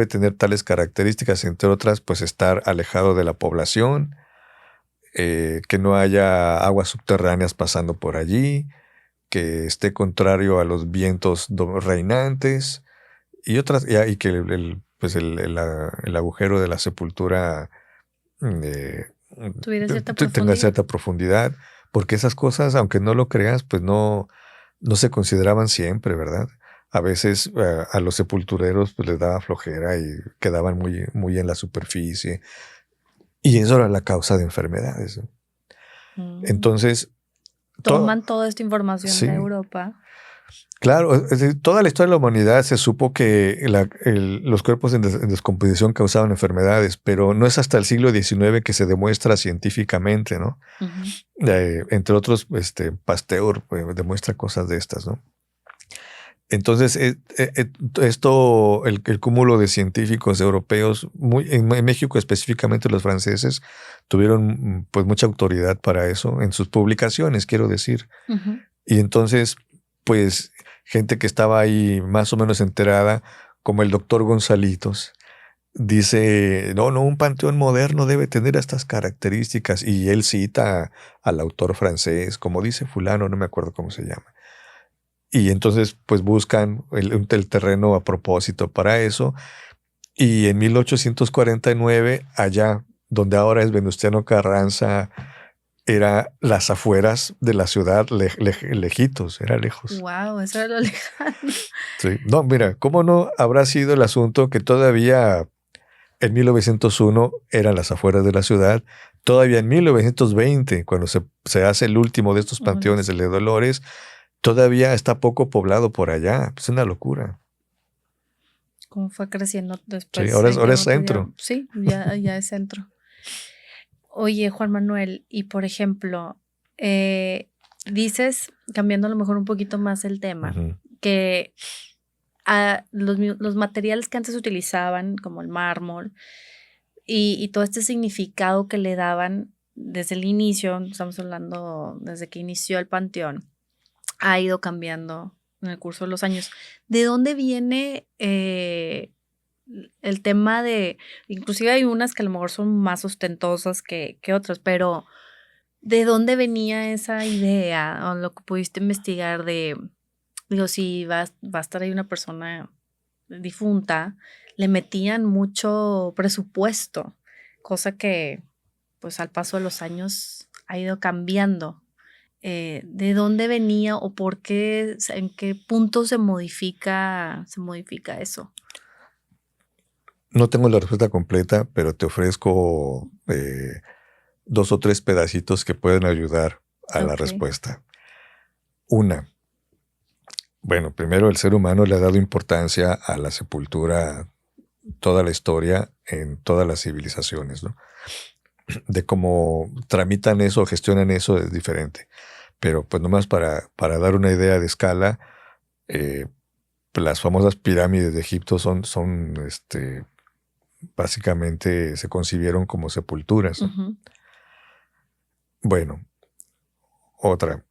tener tales características, entre otras, pues estar alejado de la población, que no haya aguas subterráneas pasando por allí, que esté contrario a los vientos reinantes, y otras, y que el agujero de la sepultura tenga cierta profundidad, porque esas cosas, aunque no lo creas, pues no se consideraban siempre, ¿verdad? A veces a los sepultureros pues les daba flojera y quedaban muy, muy en la superficie, y eso era la causa de enfermedades. Entonces toman toda esta información de Europa. Claro, toda la historia de la humanidad se supo que los cuerpos en descomposición causaban enfermedades, pero no es hasta el siglo XIX que se demuestra científicamente, ¿no? Uh-huh. Entre otros, Pasteur demuestra cosas de estas, ¿no? Entonces, esto, el cúmulo de científicos europeos, en México específicamente los franceses, tuvieron pues mucha autoridad para eso en sus publicaciones, quiero decir. Uh-huh. Y entonces, pues, gente que estaba ahí más o menos enterada, como el doctor Gonzalitos, dice, no, un panteón moderno debe tener estas características, y él cita al autor francés, como dice fulano, no me acuerdo cómo se llama. Y entonces, pues buscan el terreno a propósito para eso. Y en 1849, allá donde ahora es Venustiano Carranza, era las afueras de la ciudad, lejitos, era lejos. Wow, eso era lo lejano. Sí. No, mira, ¿cómo no habrá sido el asunto que todavía en 1901 eran las afueras de la ciudad? Todavía en 1920, cuando se hace el último de estos panteones, el de Dolores, todavía está poco poblado por allá. Es una locura. ¿Cómo fue creciendo después? Sí, ahora es centro. Sí, ya es centro. Oye, Juan Manuel, y por ejemplo, dices, cambiando a lo mejor un poquito más el tema, uh-huh, que los materiales que antes se utilizaban, como el mármol, y todo este significado que le daban desde el inicio, estamos hablando desde que inició el panteón, ha ido cambiando en el curso de los años. ¿De dónde viene el tema de, inclusive hay unas que a lo mejor son más ostentosas que otras, pero ¿de dónde venía esa idea o lo que pudiste investigar de digo, si va a estar ahí una persona difunta, le metían mucho presupuesto, cosa que pues al paso de los años ha ido cambiando. ¿De dónde venía o por qué, en qué punto se modifica eso? No tengo la respuesta completa, pero te ofrezco 2 o 3 pedacitos que pueden ayudar a la Ok. respuesta. Una, bueno, primero el ser humano le ha dado importancia a la sepultura toda la historia en todas las civilizaciones, ¿no? De cómo tramitan eso, gestionan eso es diferente. Pero pues nomás para dar una idea de escala, eh, las famosas pirámides de Egipto son básicamente se concibieron como sepulturas, ¿no? Ujú. Bueno, otra.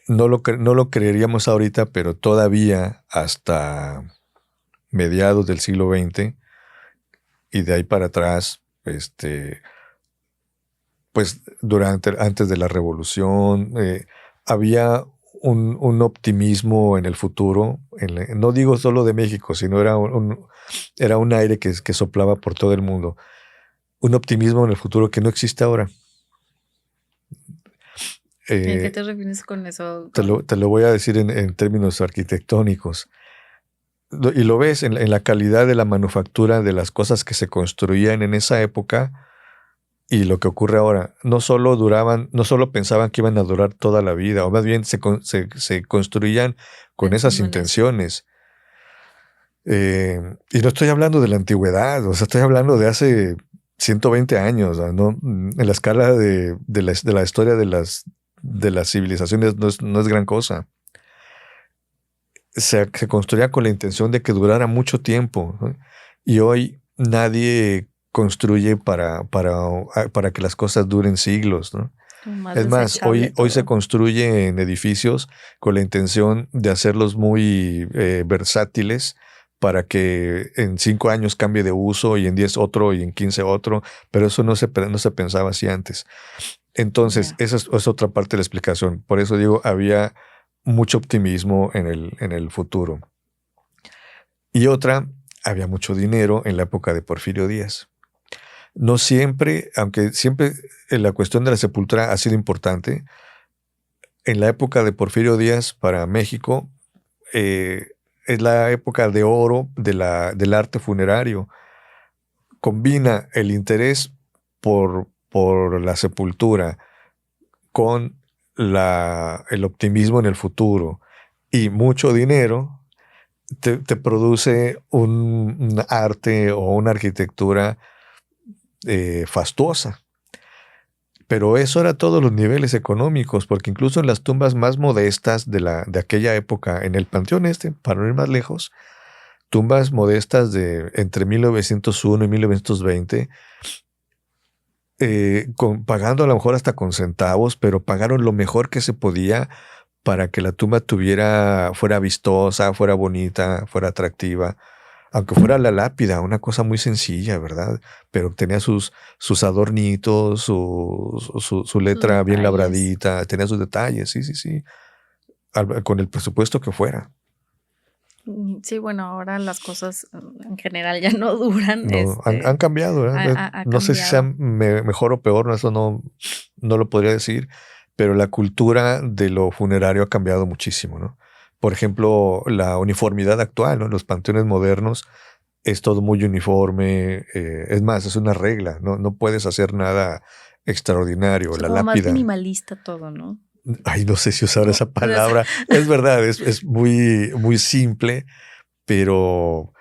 No lo creeríamos ahorita, pero todavía hasta mediados del siglo XX y de ahí para atrás, pues antes de la revolución, había un optimismo en el futuro. No digo solo de México, sino era un aire que soplaba por todo el mundo. Un optimismo en el futuro que no existe ahora. ¿A qué te refieres con eso? Te lo voy a decir en términos arquitectónicos. Y lo ves en la calidad de la manufactura de las cosas que se construían en esa época y lo que ocurre ahora. No solo pensaban que iban a durar toda la vida, o más bien se construían con esas Pensando en eso. intenciones. Y no estoy hablando de la antigüedad, o sea, estoy hablando de hace 120 años, ¿no? En la escala de la historia de las civilizaciones no es gran cosa. Se construía con la intención de que durara mucho tiempo, ¿no? Y hoy nadie construye para que las cosas duren siglos, ¿no? Como más Es más, desechable hoy se todo. construye en edificios con la intención de hacerlos muy versátiles para que en 5 años cambie de uso y en 10 otro y en 15 otro, pero eso no se pensaba así antes. Entonces, Ya. esa es otra parte de la explicación. Por eso digo, había mucho optimismo en el futuro. Y otra, había mucho dinero en la época de Porfirio Díaz. No siempre, aunque siempre la cuestión de la sepultura ha sido importante, en la época de Porfirio Díaz para México es la época de oro del arte funerario. Combina el interés por la sepultura con el optimismo en el futuro y mucho dinero, te produce un arte o una arquitectura fastuosa. Pero eso era a todos los niveles económicos, porque incluso en las tumbas más modestas de aquella época, en el Panteón para no ir más lejos, tumbas modestas de entre 1901 y 1920, pagando a lo mejor hasta con centavos, pero pagaron lo mejor que se podía para que la tumba fuera vistosa, fuera bonita, fuera atractiva. Aunque fuera la lápida, una cosa muy sencilla, ¿verdad? Pero tenía sus adornitos, su Sus letra bien detalles. labradita, tenía sus detalles, sí. Con el presupuesto que fuera. Sí, bueno, ahora las cosas en general ya no duran. No, han cambiado, ¿verdad? Ha No sé si sea cambiado. mejor o peor, eso no lo podría decir, pero la cultura de lo funerario ha cambiado muchísimo, ¿no? Por ejemplo, la uniformidad actual, ¿no? Los panteones modernos es todo muy uniforme, es más, es una regla, no puedes hacer nada extraordinario. Sí, La como más lápida, minimalista todo, ¿no? ay, no sé si usar esa O sea, palabra, es verdad, es muy, muy simple, pero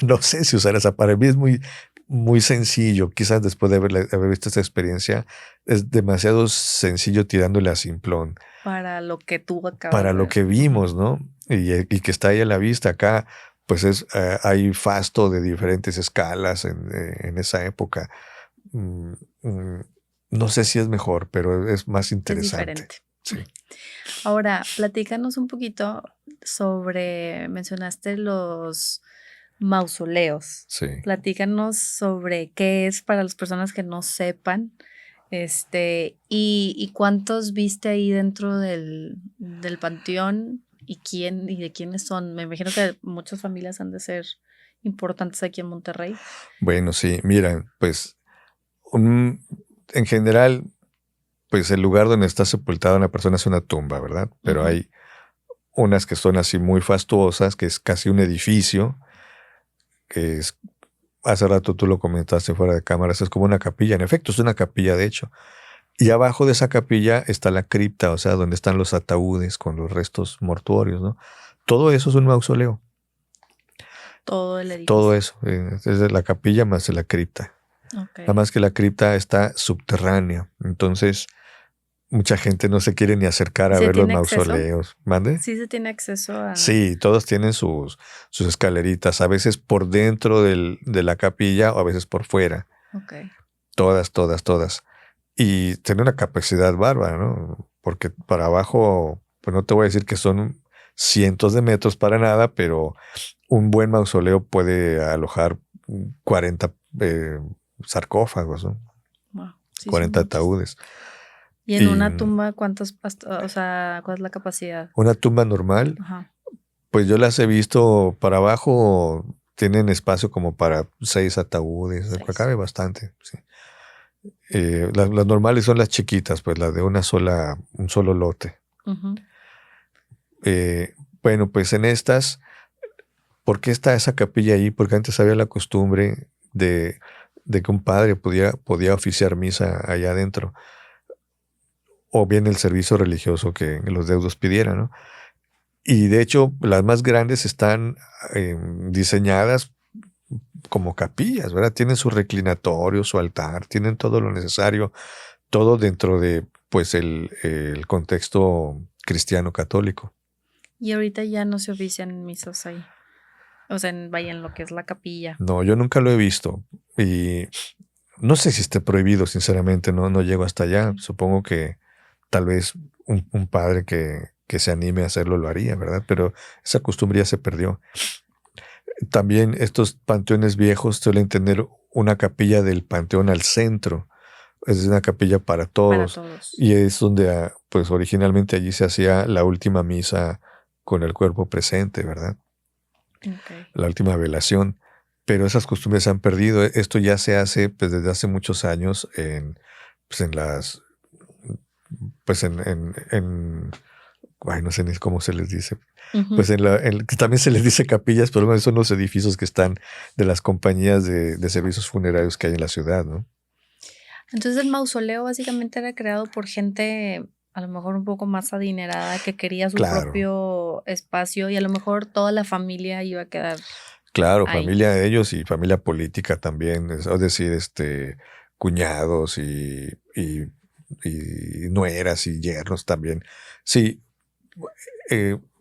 no sé si usar esa palabra. Para mí es muy, muy sencillo, quizás después de haber visto esta experiencia, es demasiado sencillo tirándole a simplón para lo que tú acabas para de lo ver. que Ujú. vimos, ¿no? Y que está ahí a la vista. Acá, pues hay fasto de diferentes escalas en esa época. Mm, mm, no sé si es mejor, pero es más Es interesante. diferente. Sí, Ahora, platícanos un poquito mencionaste los mausoleos. sí. Platícanos sobre qué es para las personas que no sepan, ¿Y cuántos viste ahí dentro del panteón? ¿Y de quiénes son? Me imagino que muchas familias han de ser importantes aquí en Monterrey. Bueno, sí, mira, pues en general, pues el lugar donde está sepultada una persona es una tumba, ¿verdad? Pero hay unas que son así muy fastuosas, que es casi un edificio, que es, hace rato tú lo comentaste fuera de cámaras, es como una capilla. En efecto, es una capilla, de hecho. Y abajo de esa capilla está la cripta, o sea, donde están los ataúdes con los restos mortuorios, ¿no? Todo eso es un mausoleo. Todo el edificio. Todo eso, es de la capilla más de la cripta. Okay. Nada más que la cripta está subterránea, entonces mucha gente no se quiere ni acercar a ver los mausoleos. ¿Mande? Sí se tiene acceso a... Sí, todos tienen sus escaleritas, a veces por dentro de la capilla o a veces por fuera. Okay. Todas. Y tiene una capacidad bárbara, ¿no? Porque para abajo, pues no te voy a decir que son cientos de metros para nada, pero un buen mausoleo puede alojar 40 sarcófagos, ¿no? Wow, sí, 40 ataúdes. ¿Y en una tumba cuál es la capacidad? Una tumba normal, pues yo las he visto para abajo, tienen espacio como para 6 ataúdes, cabe bastante, sí. Las normales son las chiquitas, pues las de un solo lote. Bueno, pues en estas, ¿por qué está esa capilla ahí? Porque antes había la costumbre de que un padre podía oficiar misa allá adentro, o bien el servicio religioso que los deudos pidieran, ¿no? Y de hecho, las más grandes están diseñadas como capillas, ¿verdad? Tienen su reclinatorio, su altar, tienen todo lo necesario, todo dentro de, pues, el contexto cristiano católico. Y ahorita ya no se ofician misas ahí. O sea, en lo que es la capilla. No, yo nunca lo he visto. Y no sé si esté prohibido, sinceramente, no llego hasta allá. Supongo que tal vez un padre que se anime a hacerlo lo haría, ¿verdad? Pero esa costumbre ya se perdió. También estos panteones viejos suelen tener una capilla del panteón al centro. Es una capilla para todos. Y es donde, pues, originalmente allí se hacía la última misa con el cuerpo presente, ¿verdad? Okay. La última velación. Pero esas costumbres se han perdido. Esto ya se hace, pues, desde hace muchos años ay, no sé ni cómo se les dice. Pues también se les dice capillas, pero son los edificios que están de las compañías de servicios funerarios que hay en la ciudad, ¿no? Entonces el mausoleo básicamente era creado por gente a lo mejor un poco más adinerada que quería su propio espacio, y a lo mejor toda la familia iba a quedar Claro, ahí. Familia de ellos y familia política también, es decir, cuñados y nueras y yernos también. Sí,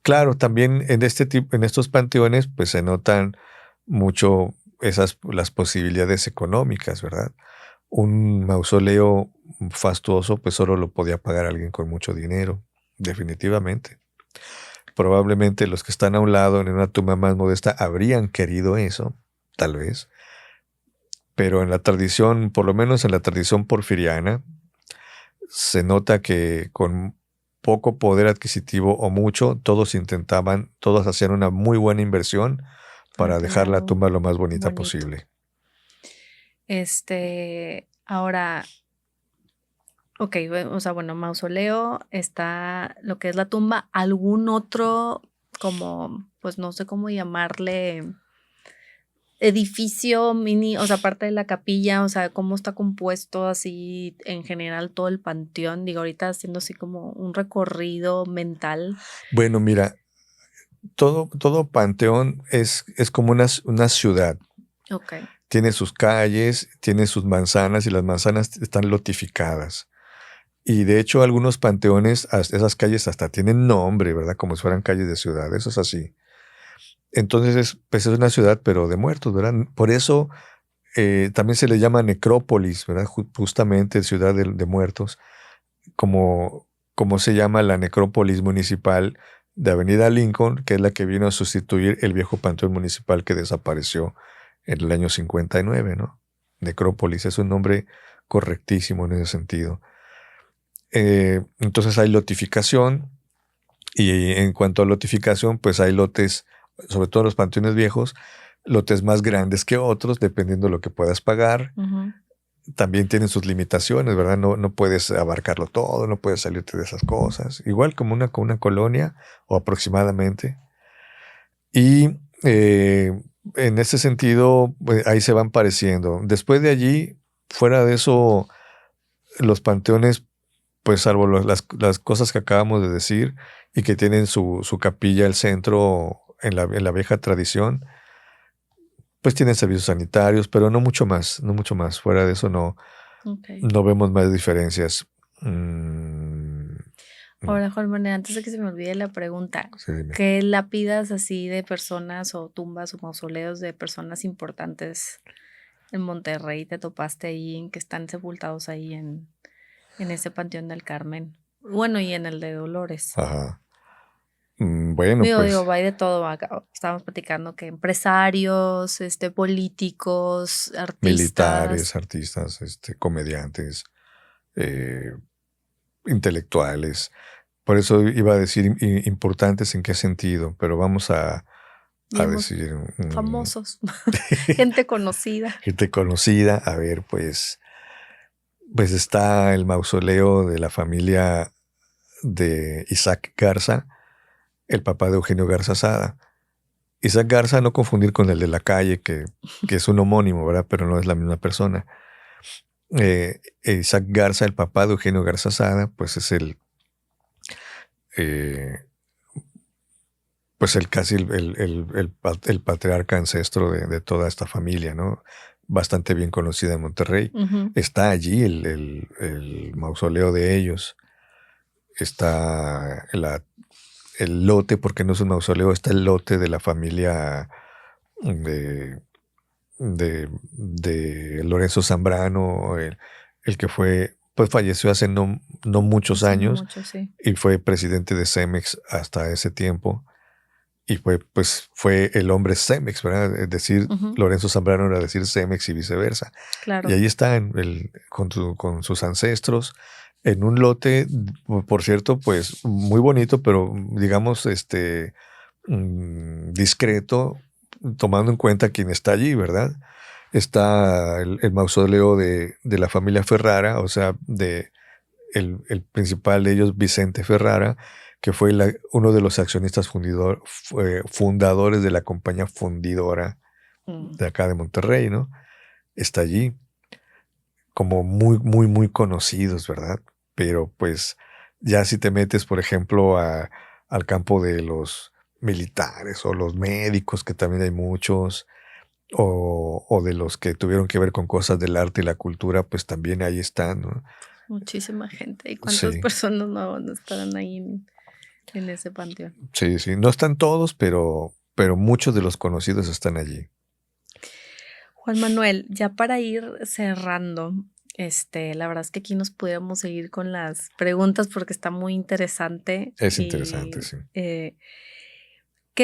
claro, también en estos panteones, pues se notan mucho las posibilidades económicas, ¿verdad? Un mausoleo fastuoso, pues solo lo podía pagar alguien con mucho dinero, definitivamente. Probablemente los que están a un lado en una tumba más modesta habrían querido eso, tal vez. Pero en la tradición, por lo menos en la tradición porfiriana, se nota que con poco poder adquisitivo o mucho, todos hacían una muy buena inversión para dejar la tumba lo más bonita posible. Ahora, ok, o sea, bueno, mausoleo, está lo que es la tumba, algún otro, como, pues no sé cómo llamarle, edificio mini, o sea, aparte de la capilla, o sea, cómo está compuesto así en general todo el panteón. Digo, ahorita haciendo así como un recorrido mental. Bueno, mira, todo panteón es como una ciudad. Okay. Tiene sus calles, tiene sus manzanas y las manzanas están lotificadas. Y de hecho algunos panteones, esas calles hasta tienen nombre, ¿verdad? Como si fueran calles de ciudad, eso es así. Entonces, pues es una ciudad, pero de muertos, ¿verdad? Por eso también se le llama necrópolis, ¿verdad? Justamente ciudad de muertos, como se llama la necrópolis municipal de Avenida Lincoln, que es la que vino a sustituir el viejo panteón municipal que desapareció en el año 59, ¿no? Necrópolis es un nombre correctísimo en ese sentido. Entonces hay lotificación, y en cuanto a lotificación, pues hay lotes, sobre todo en los panteones viejos, lotes más grandes que otros, dependiendo de lo que puedas pagar. Ujú. También tienen sus limitaciones, ¿verdad? No puedes abarcarlo todo, no puedes salirte de esas cosas. Igual como una colonia, o aproximadamente. Y en ese sentido, pues, ahí se van pareciendo. Después de allí, fuera de eso, los panteones, pues salvo las cosas que acabamos de decir y que tienen su capilla al centro en la vieja tradición, pues tienen servicios sanitarios, pero no mucho más, no mucho más. Fuera de eso no Ok. vemos más diferencias. Mm, Ahora, Juan Manuel, antes de que se me olvide la pregunta, sí, dime. ¿qué lápidas así de personas o tumbas o mausoleos de personas importantes en Monterrey te topaste ahí, en que están sepultados ahí en ese Panteón del Carmen? Bueno, y en el de Dolores. Ajá. Bueno, Digo, pues va de todo. Estábamos platicando que empresarios, políticos, militares, artistas. artistas, comediantes, eh, intelectuales. Por eso iba a decir importantes en qué sentido, pero vamos a Digamos, decir famosos, gente conocida. gente conocida. A ver, pues está el mausoleo de la familia de Isaac Garza, el papá de Eugenio Garza Sada. Isaac Garza, no confundir con el de la calle, que es un homónimo, ¿verdad? Pero no es la misma persona. Isaac Garza, el papá de Eugenio Garza Sada, pues es casi el patriarca ancestro de toda esta familia, ¿no? Bastante bien conocida en Monterrey. Ujú. Está allí el mausoleo de ellos. Está el lote, porque no es un mausoleo, está el lote de la familia de Lorenzo Zambrano, el que pues falleció hace no muchos Hace no años, mucho, sí. y fue presidente de Cemex hasta ese tiempo. Y fue el hombre Cemex, ¿verdad? Es decir, Ujú. Lorenzo Zambrano era decir Cemex y viceversa. Claro. Y ahí está con sus ancestros en un lote, por cierto, pues muy bonito, pero digamos, discreto, tomando en cuenta quién está allí, ¿verdad? Está el mausoleo de la familia Ferrara, o sea, el principal de ellos, Vicente Ferrara, que fue uno de los accionistas fundadores de la compañía fundidora Mm. de acá de Monterrey, ¿no? Está allí, como muy, muy, muy conocidos, ¿verdad? Pero pues ya si te metes, por ejemplo, al campo de los militares o los médicos, que también hay muchos, o de los que tuvieron que ver con cosas del arte y la cultura, pues también ahí están, ¿no? Muchísima gente. ¿Y cuántas Sí. personas no estarán ahí en ese panteón? Sí, sí, no están todos, pero muchos de los conocidos están allí. Juan Manuel, ya para ir cerrando, la verdad es que aquí nos pudiéramos seguir con las preguntas porque está muy interesante. Es Y, interesante, sí. ¿qué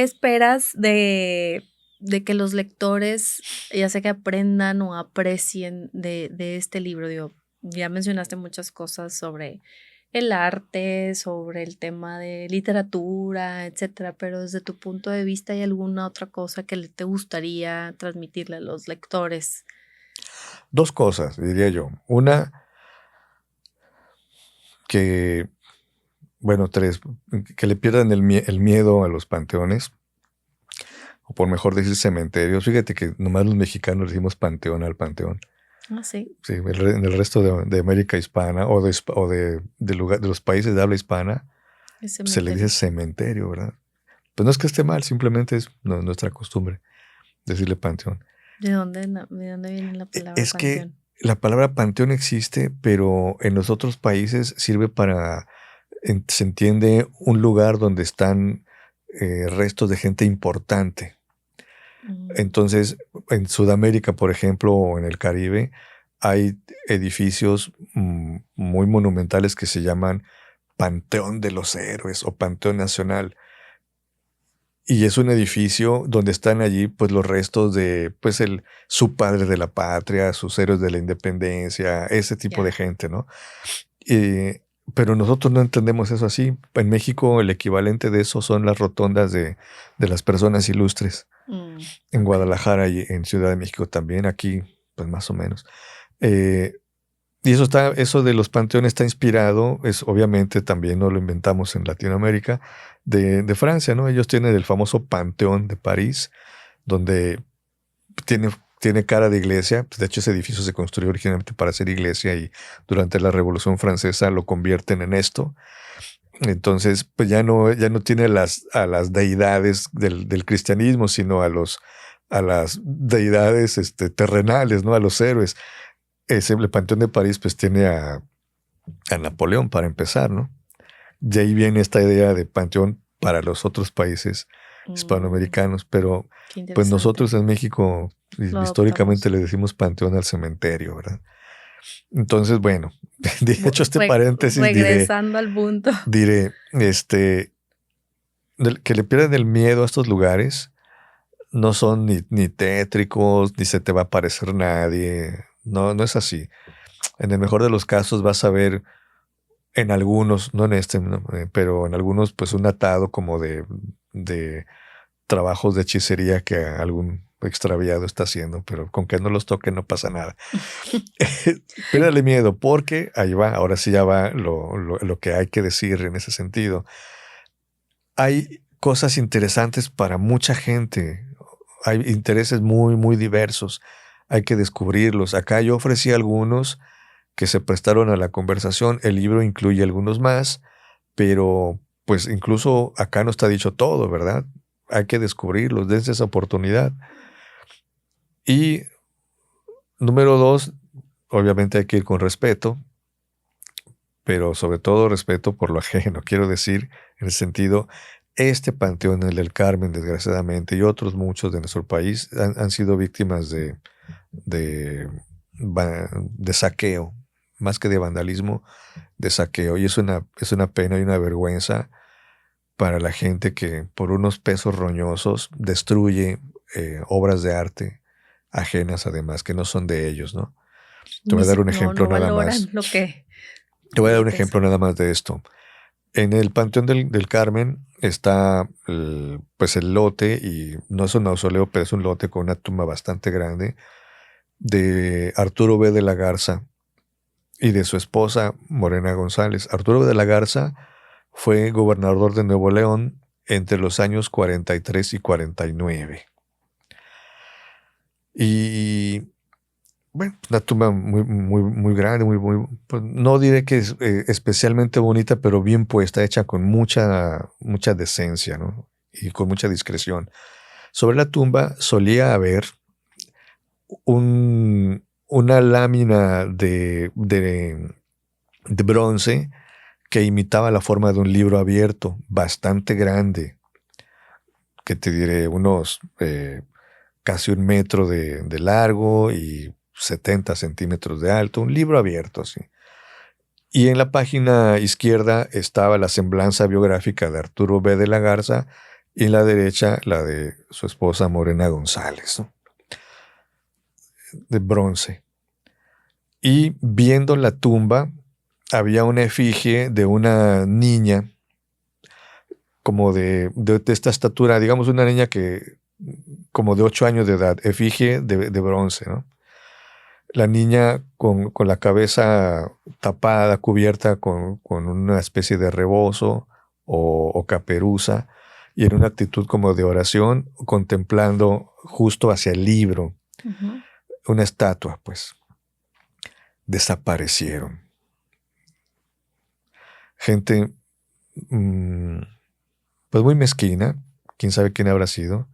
esperas de que los lectores, ya sea que aprendan o aprecien de este libro? Digo, ya mencionaste muchas cosas sobre el arte, sobre el tema de literatura, etcétera, pero desde tu punto de vista, ¿hay alguna otra cosa que te gustaría transmitirle a los lectores? Dos cosas, diría yo. Una, tres, que le pierdan el miedo a los panteones, o por mejor decir cementerios. Fíjate que nomás los mexicanos decimos panteón al panteón. Ah, sí. Sí, en el resto de América hispana o de los países de habla hispana se le dice cementerio, ¿verdad? Pues no es que esté mal, simplemente es nuestra costumbre decirle panteón. ¿De dónde viene la palabra Es panteón? que la palabra panteón existe, pero en los otros países sirve para, se entiende, un lugar donde están restos de gente importante. Entonces, en Sudamérica, por ejemplo, o en el Caribe, hay edificios muy monumentales que se llaman Panteón de los Héroes o Panteón Nacional. Y es un edificio donde están allí pues los restos de pues su padre de la patria, sus héroes de la independencia, ese tipo de gente, ¿no? Pero nosotros no entendemos eso así. En México el equivalente de eso son las rotondas de las personas ilustres. En Guadalajara y en Ciudad de México también, aquí pues más o menos. Y eso de los panteones está inspirado, obviamente también no lo inventamos en Latinoamérica, de Francia, ¿no? Ellos tienen el famoso Panteón de París, donde tiene cara de iglesia. De hecho, ese edificio se construyó originalmente para ser iglesia y durante la Revolución Francesa lo convierten en esto. Entonces, pues ya no tiene a las deidades del cristianismo, sino a las deidades terrenales, ¿no? A los héroes. El Panteón de París pues tiene a Napoleón para empezar, ¿no? De ahí viene esta idea de panteón para los otros países hispanoamericanos, pero pues nosotros en México históricamente le decimos panteón al cementerio, ¿verdad? Entonces, bueno, de hecho este paréntesis regresando al punto. Diré, que le pierdan el miedo a estos lugares, no son ni tétricos, ni se te va a aparecer nadie. No es así. En el mejor de los casos vas a ver en algunos, no en este, ¿no? Pero en algunos pues un atado como de trabajos de hechicería que algún extraviado está haciendo, pero con que no los toque no pasa nada. Pídale miedo, porque ahí va, ahora sí ya va lo que hay que decir en ese sentido. Hay cosas interesantes para mucha gente, hay intereses muy, muy diversos. Hay que descubrirlos. Acá yo ofrecí algunos que se prestaron a la conversación. El libro incluye algunos más, pero pues incluso acá no está dicho todo, ¿verdad? Hay que descubrirlos, dense esa oportunidad. Y número 2, obviamente hay que ir con respeto, pero sobre todo respeto por lo ajeno. Quiero decir, en el sentido, este panteón, el del Carmen, desgraciadamente, y otros muchos de nuestro país han sido víctimas de saqueo, más que de vandalismo, de saqueo. Y es una pena y una vergüenza para la gente que por unos pesos roñosos destruye obras de arte ajenas, además, que no son de ellos, ¿no? Te voy a dar un ejemplo nada más. Te voy a dar un ejemplo nada más de esto. En el Panteón del Carmen está pues el lote, y no es un mausoleo, pero es un lote con una tumba bastante grande, de Arturo B. de la Garza y de su esposa Morena González. Arturo B. de la Garza fue gobernador de Nuevo León entre los años 43 y 49. Y bueno, una tumba muy, muy, muy grande, pues no diré que es especialmente bonita, pero bien puesta, hecha con mucha decencia, ¿no? Y con mucha discreción. Sobre la tumba solía haber una lámina de bronce que imitaba la forma de un libro abierto, bastante grande, que te diré unos casi 1 metro de largo y 70 centímetros de alto, un libro abierto, así. Y en la página izquierda estaba la semblanza biográfica de Arturo B. de la Garza y en la derecha la de su esposa Morena González, ¿no? De bronce. Y viendo la tumba había una efigie de una niña como de esta estatura, digamos una niña que como de 8 años de edad, efigie de bronce, ¿no? La niña con la cabeza tapada, cubierta con una especie de rebozo o caperuza, y en una actitud como de oración, contemplando justo hacia el libro. Uh-huh. Una estatua, pues. Desaparecieron. Gente, pues muy mezquina, quién sabe quién habrá sido.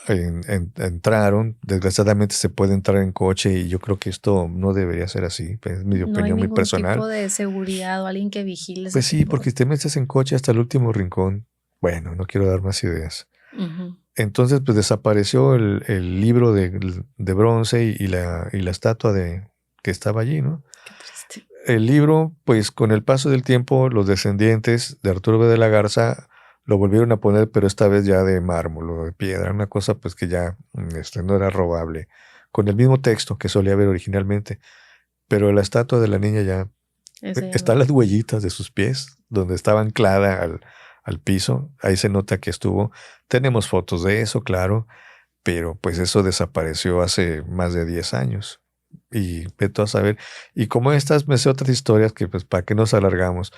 Entraron, desgraciadamente se puede entrar en coche y yo creo que esto no debería ser así, es mi opinión muy personal. No hay ningún tipo de seguridad o alguien que vigile. Pues sí, porque te metes en coche hasta el último rincón. Bueno, no quiero dar más ideas. Uh-huh. Entonces pues desapareció el libro de bronce y la estatua que estaba allí, ¿no? Qué triste. El libro, pues con el paso del tiempo, los descendientes de Arturo B. de la Garza lo volvieron a poner, pero esta vez ya de mármol o de piedra, una cosa pues que ya no era robable, con el mismo texto que solía haber originalmente, pero la estatua de la niña ya, están las huellitas de sus pies, donde estaba anclada al piso, ahí se nota que estuvo, tenemos fotos de eso, claro, pero pues eso desapareció hace más de 10 años. Y vete a saber. Y como estas, me sé otras historias que pues para qué nos alargamos.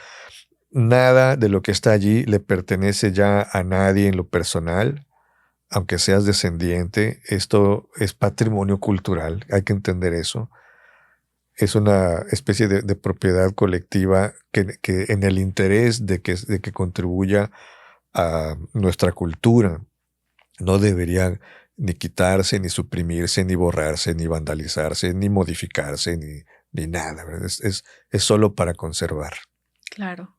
Nada de lo que está allí le pertenece ya a nadie en lo personal, aunque seas descendiente. Esto es patrimonio cultural, hay que entender eso. Es una especie de propiedad colectiva que en el interés de que contribuya a nuestra cultura no debería ni quitarse, ni suprimirse, ni borrarse, ni vandalizarse, ni modificarse, ni nada, ¿verdad? Es solo para conservar. Claro.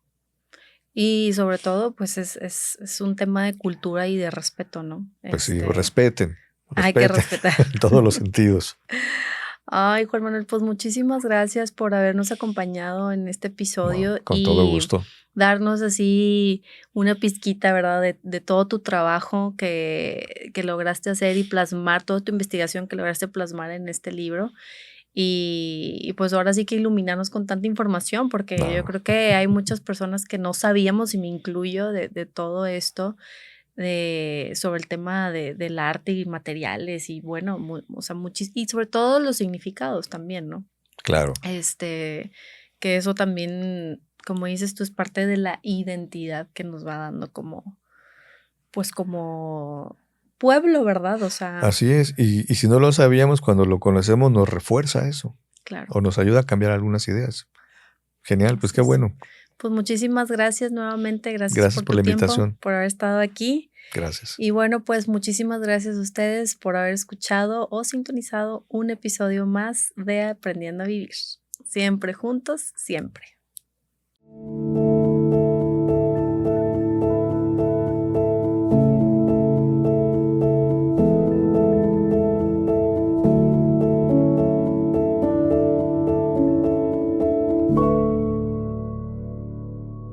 Y sobre todo, pues es un tema de cultura y de respeto, ¿no? Pues sí, respeten. Hay que respetar. En todos los sentidos. Ay, Juan Manuel, pues muchísimas gracias por habernos acompañado en este episodio. No, con todo gusto. Darnos así una pizquita, ¿verdad? De todo tu trabajo que lograste hacer y plasmar, toda tu investigación que lograste plasmar en este libro. Y pues ahora sí que iluminarnos con tanta información, porque yo creo que hay muchas personas que no sabíamos, y me incluyo, de todo esto, sobre el tema del arte y materiales y bueno, o sea, y sobre todo los significados también, ¿no? Claro. Que eso también, como dices tú, es parte de la identidad que nos va dando como pueblo, ¿verdad? O sea. Así es, y si no lo sabíamos, cuando lo conocemos nos refuerza eso. Claro. O nos ayuda a cambiar algunas ideas. Genial, pues qué bueno. Pues muchísimas gracias nuevamente, gracias por la invitación, por haber estado aquí. Gracias. Y bueno, pues muchísimas gracias a ustedes por haber escuchado o sintonizado un episodio más de Aprendiendo a Vivir. Siempre juntos, siempre.